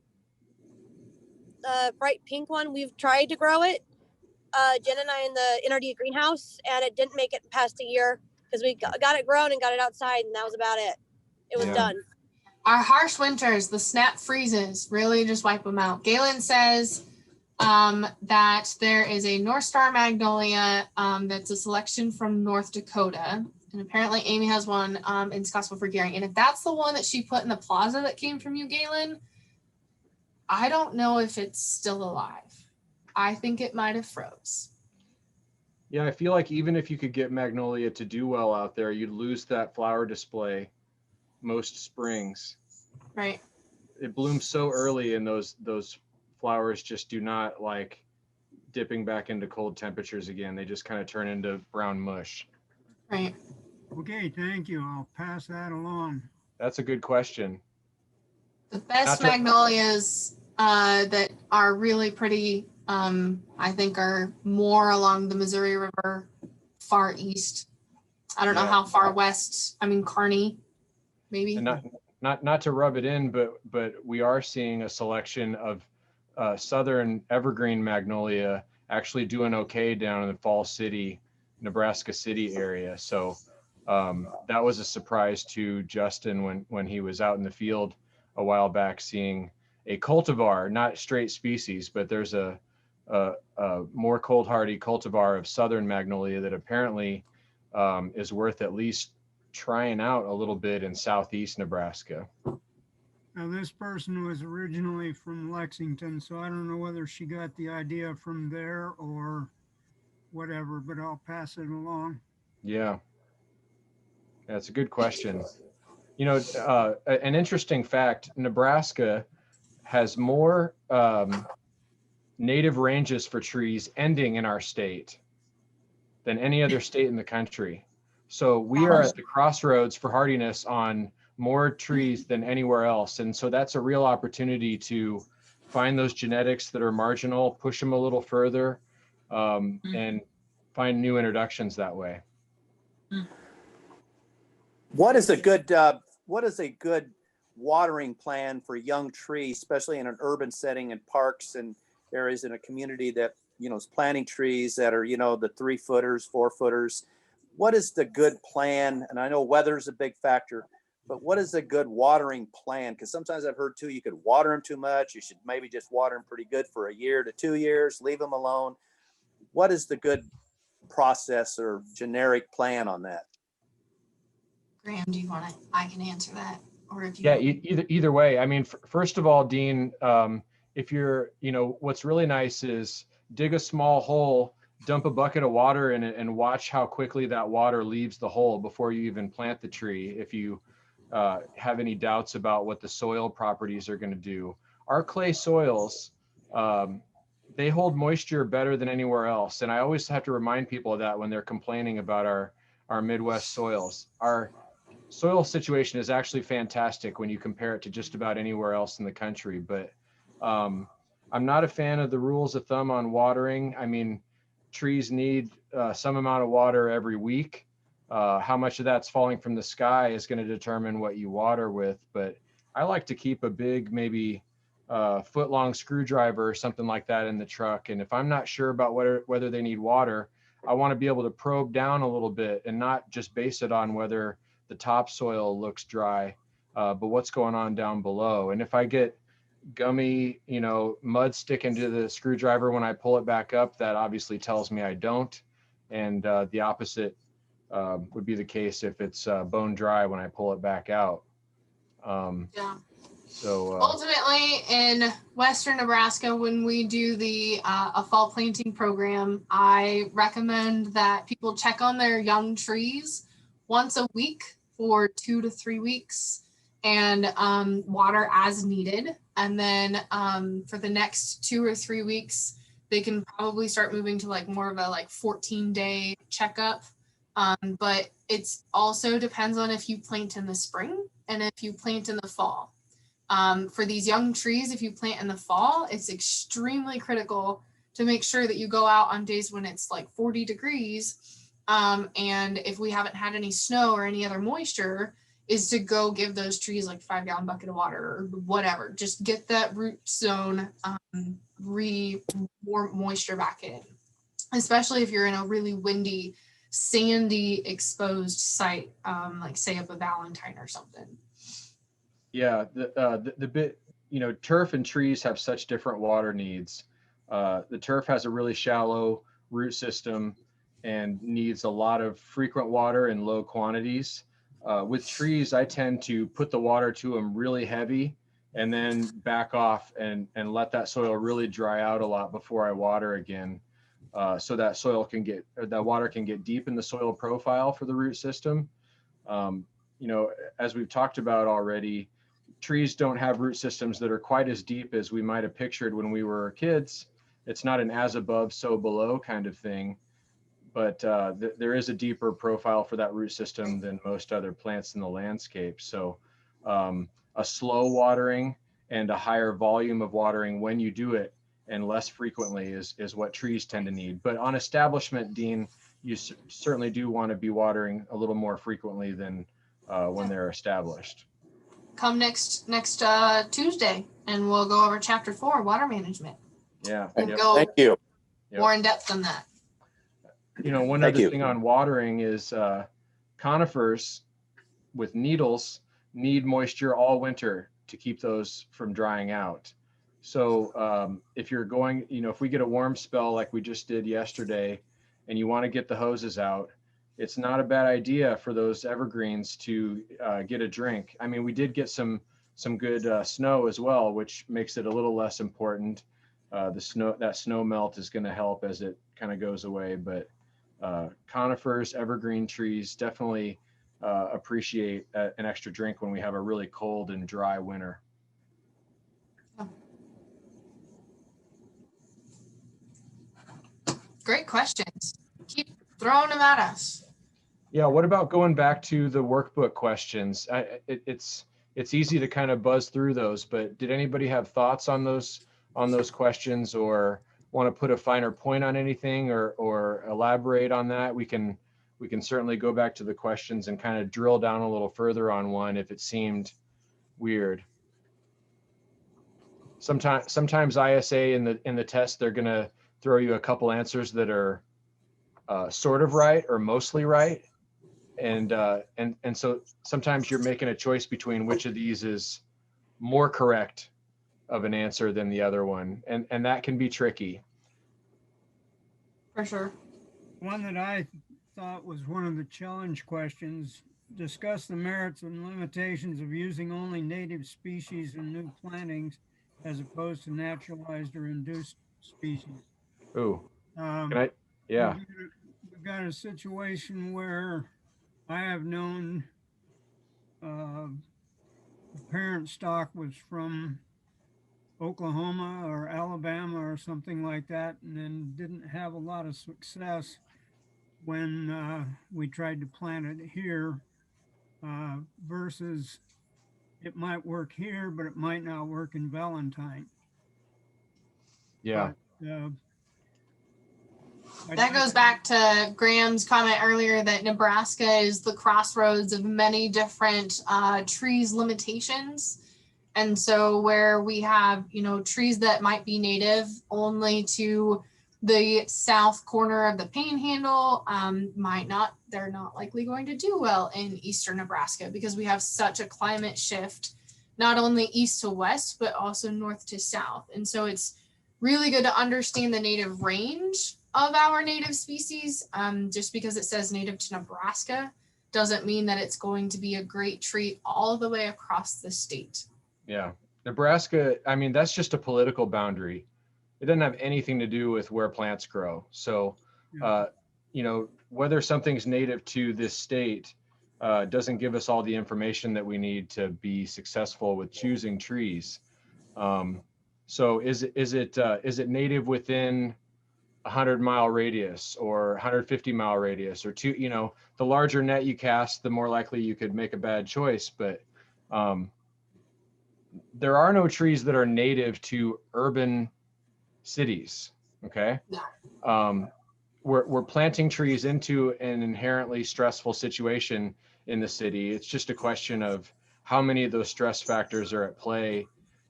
bright pink one, we've tried to grow it. Jen and I in the NRD greenhouse, and it didn't make it past a year because we got it grown and got it outside, and that was about it. It was done. Our harsh winters, the snap freezes, really just wipe them out. Galen says that there is a North Star magnolia that's a selection from North Dakota. And apparently Amy has one in Scottsville for Gearing. And if that's the one that she put in the plaza that came from you, Galen, I don't know if it's still alive. I think it might have froze. Yeah, I feel like even if you could get magnolia to do well out there, you'd lose that flower display most springs. Right. It blooms so early, and those flowers just do not like dipping back into cold temperatures again. They just kind of turn into brown mush. Right. Okay, thank you. I'll pass that along. That's a good question. The best Not to- magnolias that are really pretty, I think, are more along the Missouri River, far east. I don't know Yeah. how far west. I mean, Kearney, maybe. And not to rub it in, but we are seeing a selection of southern evergreen magnolia actually doing okay down in the Fall City, Nebraska City area. So that was a surprise to Justin when he was out in the field a while back, seeing a cultivar, not straight species, but there's a more cold hardy cultivar of southern magnolia that apparently is worth at least trying out a little bit in southeast Nebraska. Now, this person was originally from Lexington, so I don't know whether she got the idea from there or whatever, but I'll pass it along. Yeah, that's a good question. You know, an interesting fact, Nebraska has more native ranges for trees ending in our state than any other state in the country. So we are at the crossroads for hardiness on more trees than anywhere else. And so that's a real opportunity to find those genetics that are marginal, push them a little further, and find new introductions that way. What is a good watering plan for young trees, especially in an urban setting, in parks and areas in a community that, you know, is planting trees that are, you know, the 3-footers, 4-footers? What is the good plan? And I know weather's a big factor, but what is a good watering plan? Because sometimes I've heard too, you could water them too much. You should maybe just water them pretty good for 1 year to 2 years, leave them alone. What is the good process or generic plan on that? Graham, do you want to? I can answer that, or if you. Yeah, want. either way. I mean, first of all, Dean, if you're, you know, what's really nice is dig a small hole, dump a bucket of water in it, and watch how quickly that water leaves the hole before you even plant the tree. If you have any doubts about what the soil properties are going to do, our clay soils, they hold moisture better than anywhere else. And I always have to remind people of that when they're complaining about our Midwest soils. Our soil situation is actually fantastic when you compare it to just about anywhere else in the country. But I'm not a fan of the rules of thumb on watering. I mean, trees need some amount of water every week. How much of that's falling from the sky is going to determine what you water with. But I like to keep a big, maybe foot-long screwdriver or something like that in the truck. And if I'm not sure about whether they need water, I want to be able to probe down a little bit and not just base it on whether the topsoil looks dry, but what's going on down below. And if I get gummy, you know, mud sticking to the screwdriver when I pull it back up, that obviously tells me I don't. And the opposite would be the case if it's bone dry when I pull it back out. Yeah. So ultimately, in Western Nebraska, when we do a fall planting program, I recommend that people check on their young trees once a week for 2 to 3 weeks and water as needed. And then for the next 2 or 3 weeks, they can probably start moving to like more of a 14-day checkup. But it's also depends on if you plant in the spring and if you plant in the fall. For these young trees, if you plant in the fall, it's extremely critical to make sure that you go out on days when it's like 40 degrees. And if we haven't had any snow or any other moisture, is to go give those trees like 5-gallon bucket of water or whatever. Just get that root zone more moisture back in, especially if you're in a really windy, sandy, exposed site, like say up a Valentine or something. yeah, the bit, you know, turf and trees have such different water needs. The turf has a really shallow root system and needs a lot of frequent water in low quantities. With trees, I tend to put the water to them really heavy and then back off and let that soil really dry out a lot before I water again. so that soil can get, or that water can get deep in the soil profile for the root system. You know, as we've talked about already, trees don't have root systems that are quite as deep as we might have pictured when we were kids. It's not an as above, so below kind of thing, but there is a deeper profile for that root system than most other plants in the landscape. So a slow watering and a higher volume of watering when you do it and less frequently is what trees tend to need. But on establishment, Dean, you certainly do want to be watering a little more frequently than when they're established. Come next Tuesday, and we'll go over chapter 4, water management. Yeah. And Yep. go Thank you. more in depth on that. You know, one Thank other you. thing on watering is conifers with needles need moisture all winter to keep those from drying out. So if you're going, you know, if we get a warm spell like we just did yesterday and you want to get the hoses out, it's not a bad idea for those evergreens to get a drink. I mean, we did get some good snow as well, which makes it a little less important. That snow melt is going to help as it kind of goes away, but conifers, evergreen trees definitely appreciate an extra drink when we have a really cold and dry winter. Great questions. Keep throwing them at us. Yeah, what about going back to the workbook questions? It's easy to kind of buzz through those, but did anybody have thoughts on those questions, or want to put a finer point on anything, or elaborate on that? We can certainly go back to the questions and kind of drill down a little further on one if it seemed weird. Sometimes ISA in the test, they're going to throw you a couple answers that are sort of right or mostly right. And so sometimes you're making a choice between which of these is more correct of an answer than the other one. And that can be tricky. For sure. One that I thought was one of the challenge questions: discuss the merits and limitations of using only native species in new plantings as opposed to naturalized or induced species. Ooh, Um, can I? Yeah. we've got a situation where I have known the parent stock was from Oklahoma or Alabama or something like that, and then didn't have a lot of success when we tried to plant it here, versus it might work here, but it might not work in Valentine. Yeah. But That goes back to Graham's comment earlier that Nebraska is the crossroads of many different trees limitations. And so where we have, you know, trees that might be native only to the south corner of the panhandle, they're not likely going to do well in eastern Nebraska because we have such a climate shift, not only east to west, but also north to south. And so it's really good to understand the native range of our native species. Just because it says native to Nebraska doesn't mean that it's going to be a great tree all the way across the state. Yeah. Nebraska, I mean, that's just a political boundary. It doesn't have anything to do with where plants grow. So, you know, whether something's native to this state doesn't give us all the information that we need to be successful with choosing trees. So is it native within 100-mile radius or 150-mile radius or two? You know, the larger net you cast, the more likely you could make a bad choice. But there are no trees that are native to urban cities. Okay. We're planting trees into an inherently stressful situation in the city. It's just a question of how many of those stress factors are at play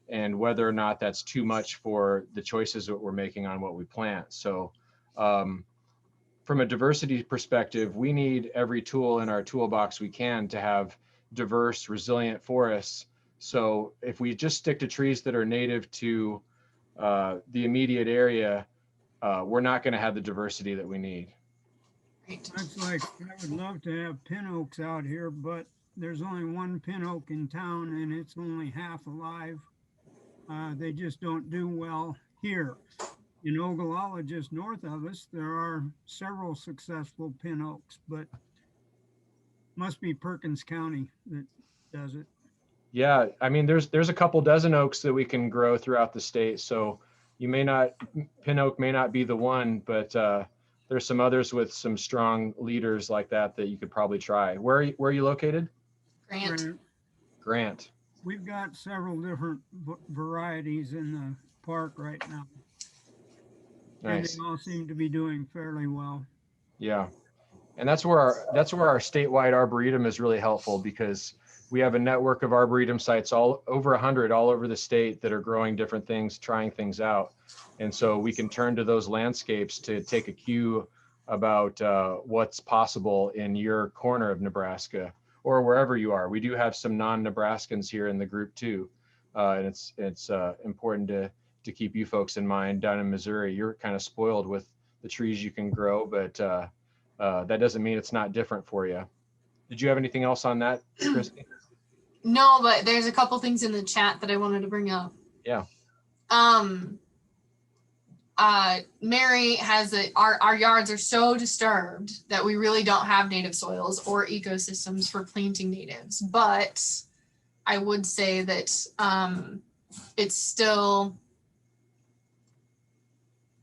and whether or not that's too much for the choices that we're making on what we plant. So from a diversity perspective, we need every tool in our toolbox we can to have diverse, resilient forests. So if we just stick to trees that are native to the immediate area, we're not going to have the diversity that we need. That's like, I would love to have pin oaks out here, but there's only one pin oak in town and it's only half alive. They just don't do well here. in Ogallala, just north of us, there are several successful pin oaks, but must be Perkins County that does it. Yeah, I mean, there's a couple dozen oaks that we can grow throughout the state. So you may not, pin oak may not be the one, but there's some others with some strong leaders like that that you could probably try. Where are you located? Grant. Grant, Grant. we've got several different varieties in the park right now, and they Nice. all seem to be doing fairly well. Yeah. And that's where our statewide arboretum is really helpful, because we have a network of arboretum sites all over 100 all over the state that are growing different things, trying things out. And so we can turn to those landscapes to take a cue about what's possible in your corner of Nebraska or wherever you are. We do have some non-Nebraskans here in the group too. And it's important to keep you folks in mind. Down in Missouri, you're kind of spoiled with the trees you can grow, but that doesn't mean it's not different for you. Did you have anything else on that, Christy? No, but there's a couple things in the chat that I wanted to bring up. Yeah. Mary has our yards are so disturbed that we really don't have native soils or ecosystems for planting natives. But I would say that it's still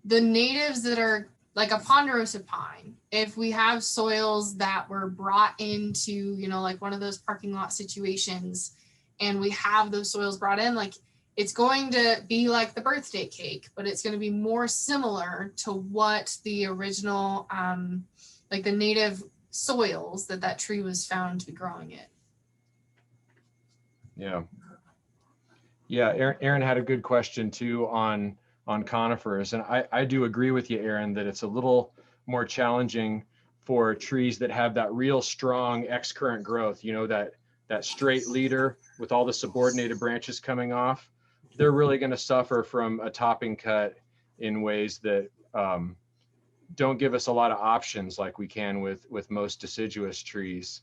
the natives that are like a ponderosa pine. If we have soils that were brought into, like one of those parking lot situations, and we have those soils brought in, like it's going to be like the birthday cake, but it's going to be more similar to what the original, like the native soils that tree was found to be growing in. Yeah. Yeah. Aaron had a good question too on conifers. And I do agree with you, Aaron, that it's a little more challenging for trees that have that real strong excurrent growth, that straight leader with all the subordinated branches coming off. They're really going to suffer from a topping cut in ways that don't give us a lot of options like we can with most deciduous trees.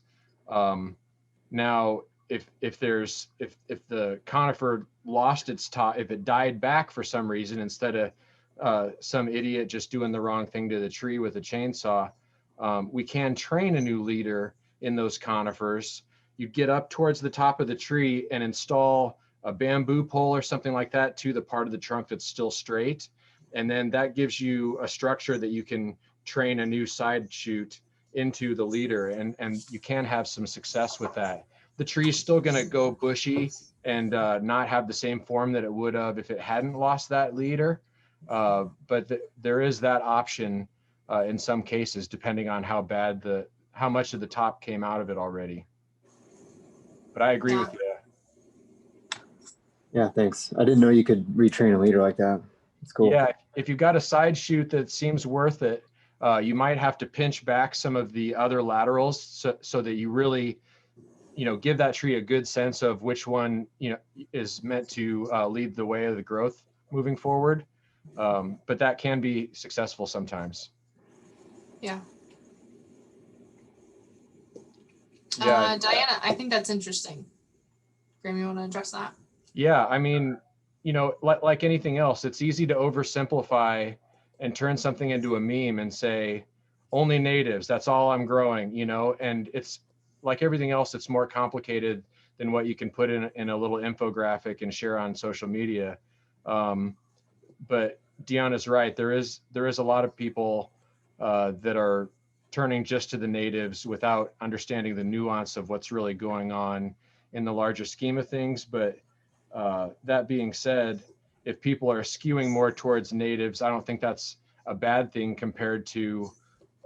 Now, if the conifer lost its top, if it died back for some reason, instead of some idiot just doing the wrong thing to the tree with a chainsaw, we can train a new leader in those conifers. You get up towards the top of the tree and install a bamboo pole or something like that to the part of the trunk that's still straight. And then that gives you a structure that you can train a new side shoot into the leader, and you can have some success with that. The tree's still going to go bushy and not have the same form that it would have if it hadn't lost that leader. But there is that option in some cases, depending on how much of the top came out of it already. But I agree with you. Yeah, thanks. I didn't know you could retrain a leader like that. It's cool. Yeah, if you've got a side shoot that seems worth it, you might have to pinch back some of the other laterals so that you really, give that tree a good sense of which one, is meant to lead the way of the growth moving forward. But that can be successful sometimes. Yeah. Yeah. Diana, I think that's interesting. Graham, you want to address that? Yeah, I mean, like anything else, it's easy to oversimplify and turn something into a meme and say, only natives, that's all I'm growing, and it's like everything else, it's more complicated than what you can put in a little infographic and share on social media. But Deanna's right, there is a lot of people that are turning just to the natives without understanding the nuance of what's really going on in the larger scheme of things. But that being said, if people are skewing more towards natives, I don't think that's a bad thing compared to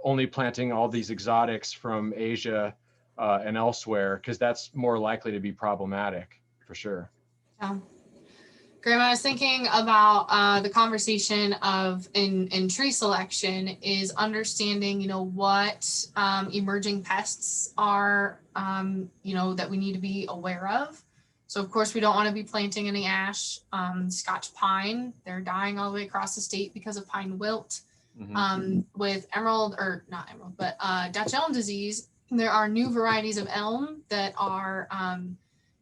only planting all these exotics from Asia and elsewhere, because that's more likely to be problematic for sure. Yeah. Graham, I was thinking about the conversation of in tree selection is understanding, what emerging pests are, that we need to be aware of. So of course we don't want to be planting any ash, Scotch pine. They're dying all the way across the state because of pine wilt. With Dutch elm disease, there are new varieties of elm that are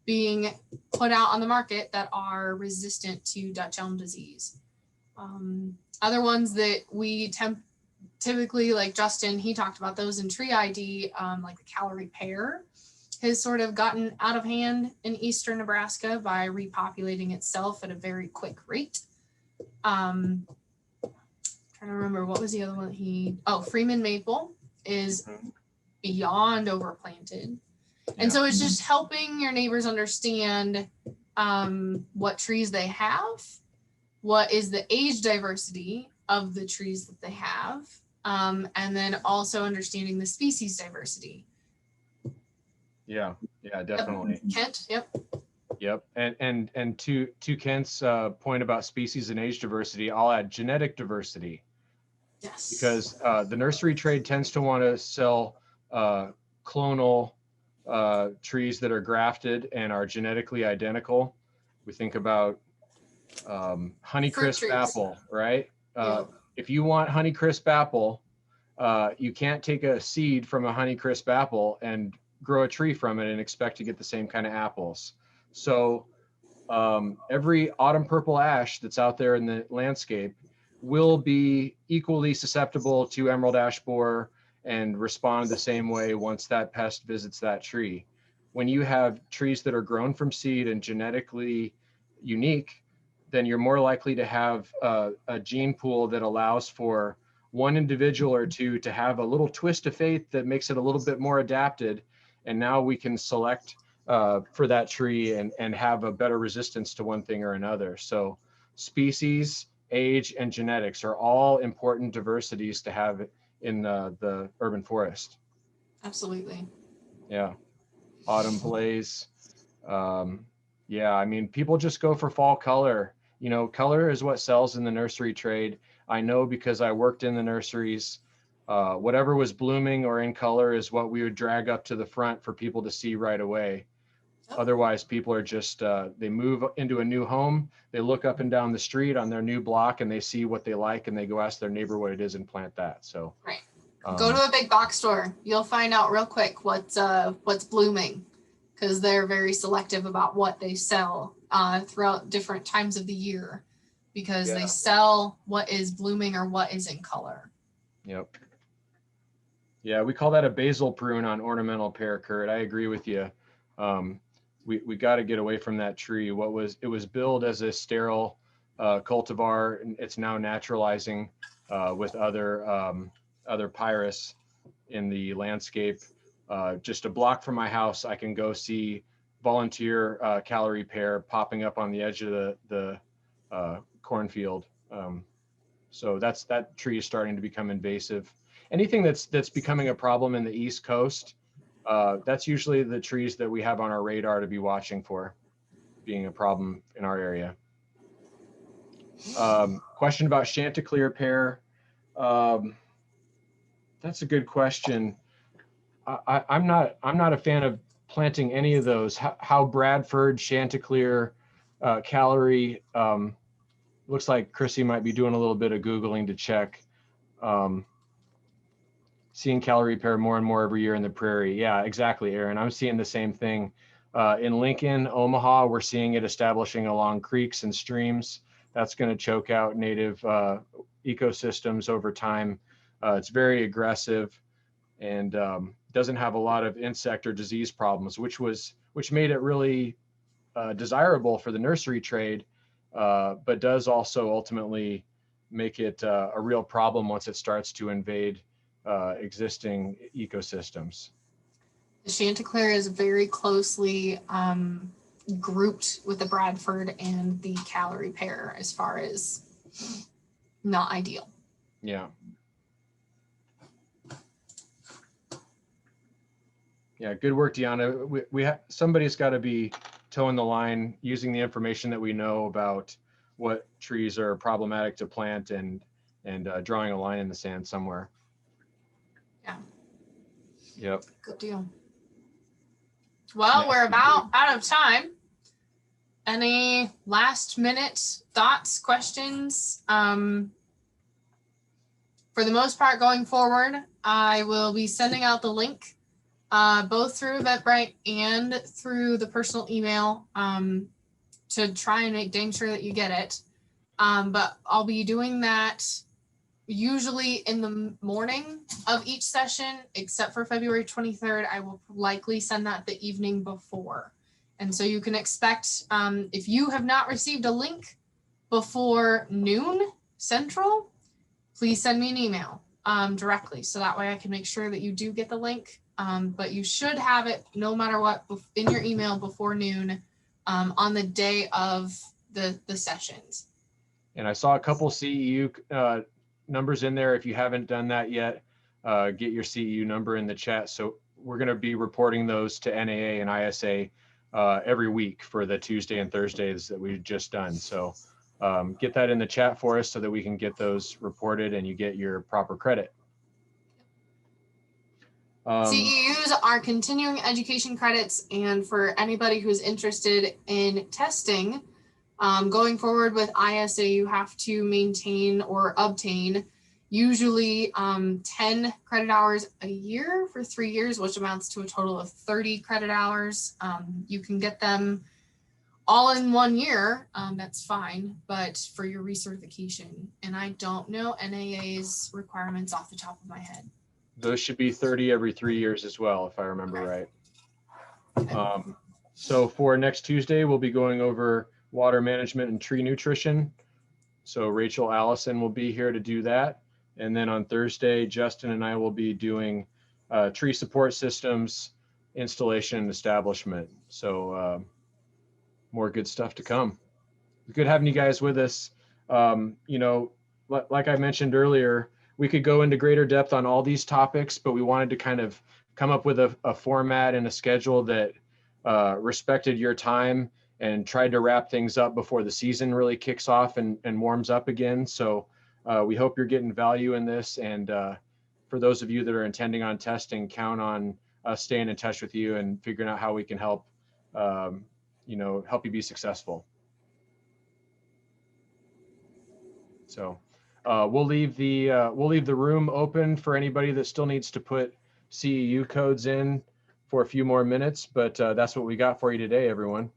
being put out on the market that are resistant to Dutch elm disease. Other ones that we typically, like Justin, he talked about those in Tree ID, like the calorie pear has sort of gotten out of hand in eastern Nebraska by repopulating itself at a very quick rate. Trying to remember, what was the other one Freeman maple is beyond overplanted. And so it's just helping your neighbors understand what trees they have, what is the age diversity of the trees that they have, and then also understanding the species diversity. Yeah, definitely. Kent, Yep. And to Kent's point about species and age diversity, I'll add genetic diversity. Yes. Because the nursery trade tends to want to sell clonal trees that are grafted and are genetically identical. We think about Honeycrisp apple, right? If you want Honeycrisp apple, you can't take a seed from a Honeycrisp apple and grow a tree from it and expect to get the same kind of apples. So every autumn purple ash that's out there in the landscape will be equally susceptible to emerald ash borer and respond the same way once that pest visits that tree. When you have trees that are grown from seed and genetically unique, then you're more likely to have a gene pool that allows for one individual or two to have a little twist of fate that makes it a little bit more adapted. And now we can select for that tree and have a better resistance to one thing or another. So species, age, and genetics are all important diversities to have in the urban forest. Absolutely. Yeah. Autumn blaze. Yeah, I mean, people just go for fall color. You know, color is what sells in the nursery trade. I know because I worked in the nurseries. Whatever was blooming or in color is what we would drag up to the front for people to see right away. Otherwise, people are just, they move into a new home, they look up and down the street on their new block and they see what they like and they go ask their neighbor what it is and plant that. So right. Go to a big box store. You'll find out real quick what's blooming, because they're very selective about what they sell throughout different times of the year, because they sell what is blooming or what is in color. Yep. Yeah, we call that a basil prune on ornamental pear, Kurt. I agree with you. We got to get away from that tree. It was billed as a sterile cultivar, and it's now naturalizing with other pyrus in the landscape. Just a block from my house, I can go see volunteer calorie pear popping up on the edge of the cornfield. So that tree is starting to become invasive. Anything that's becoming a problem in the East Coast, that's usually the trees that we have on our radar to be watching for being a problem in our area. Question about Chanticleer pear. That's a good question. I'm not a fan of planting any of those. How Bradford, Chanticleer, calorie. Looks like Chrissy might be doing a little bit of Googling to check. Seeing calorie pear more and more every year in the prairie. Yeah, exactly, Aaron. I'm seeing the same thing. In Lincoln, Omaha, we're seeing it establishing along creeks and streams. That's going to choke out native ecosystems over time. It's very aggressive and doesn't have a lot of insect or disease problems, which made it really desirable for the nursery trade, but does also ultimately make it a real problem once it starts to invade existing ecosystems. The Chanticleer is very closely grouped with the Bradford and the calorie pear as far as not ideal. Yeah. Yeah, good work, Deanna. Somebody's got to be towing the line, using the information that we know about what trees are problematic to plant and drawing a line in the sand somewhere. Yeah. Yep. Good deal. Well, we're about out of time. Any last minute thoughts, questions? For the most part going forward, I will be sending out the link both through Eventbrite and through the personal email to try and make dang sure that you get it. But I'll be doing that usually in the morning of each session, except for February 23rd. I will likely send that the evening before. And so you can expect, if you have not received a link before noon Central, please send me an email directly. So that way I can make sure that you do get the link. But you should have it no matter what in your email before noon on the day of the sessions. And I saw a couple CEU numbers in there. If you haven't done that yet, get your CEU number in the chat. So we're going to be reporting those to NAA and ISA every week for the Tuesday and Thursdays that we've just done. So get that in the chat for us so that we can get those reported and you get your proper credit. CEUs are continuing education credits, and for anybody who's interested in testing, going forward with ISA, you have to maintain or obtain usually 10 credit hours a year for 3 years, which amounts to a total of 30 credit hours. You can get them all in 1 year, that's fine, but for your recertification. And I don't know NAA's requirements off the top of my head. Those should be 30 every 3 years as well, if I remember right. So for next Tuesday, we'll be going over water management and tree nutrition. So Rachel Allison will be here to do that. And then on Thursday, Justin and I will be doing tree support systems, installation and establishment. So more good stuff to come. Good having you guys with us. You know, like I mentioned earlier, we could go into greater depth on all these topics, but we wanted to kind of come up with a format and a schedule that respected your time and tried to wrap things up before the season really kicks off and warms up again. So we hope you're getting value in this. And for those of you that are intending on testing, count on us staying in touch with you and figuring out how we can help, you know, help you be successful. So we'll leave the room open for anybody that still needs to put CEU codes in for a few more minutes, but that's what we got for you today, everyone.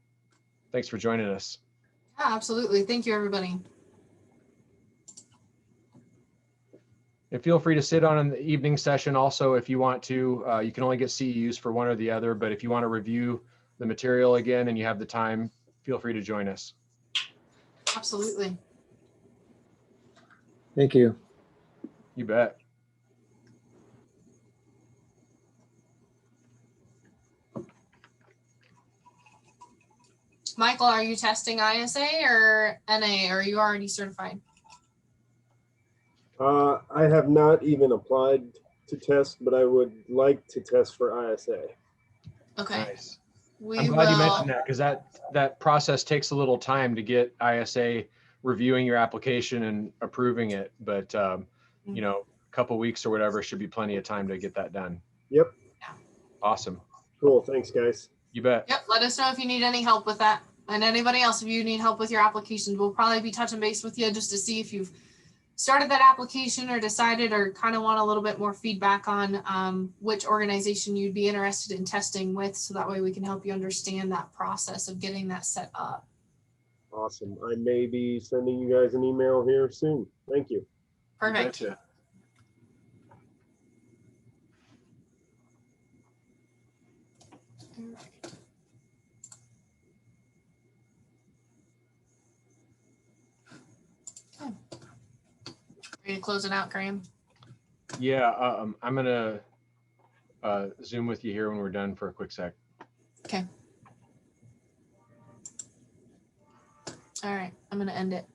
Thanks for joining us. Yeah, absolutely. Thank you, everybody. And feel free to sit on in the evening session also if you want to. You can only get CEUs for one or the other, but if you want to review the material again and you have the time, feel free to join us. Absolutely. Thank you. You bet. Michael, are you testing ISA or NA, or are you already certified? I have not even applied to test, but I would like to test for ISA. Okay. Nice. We I'm glad you will- mentioned that because that process takes a little time to get ISA reviewing your application and approving it. But you know, a couple weeks or whatever should be plenty of time to get that done. Yep. Yeah. Awesome. Cool. Thanks, guys. You bet. Yep. Let us know if you need any help with that. And anybody else, if you need help with your applications, we'll probably be touching base with you just to see if you've started that application or decided or kind of want a little bit more feedback on which organization you'd be interested in testing with. So that way we can help you understand that process of getting that set up. Awesome. I may be sending you guys an email here soon. Thank you. Perfect. You betcha. Ready to close it out, Graham? Yeah, I'm gonna Zoom with you here when we're done for a quick sec. Okay. All right, I'm gonna end it.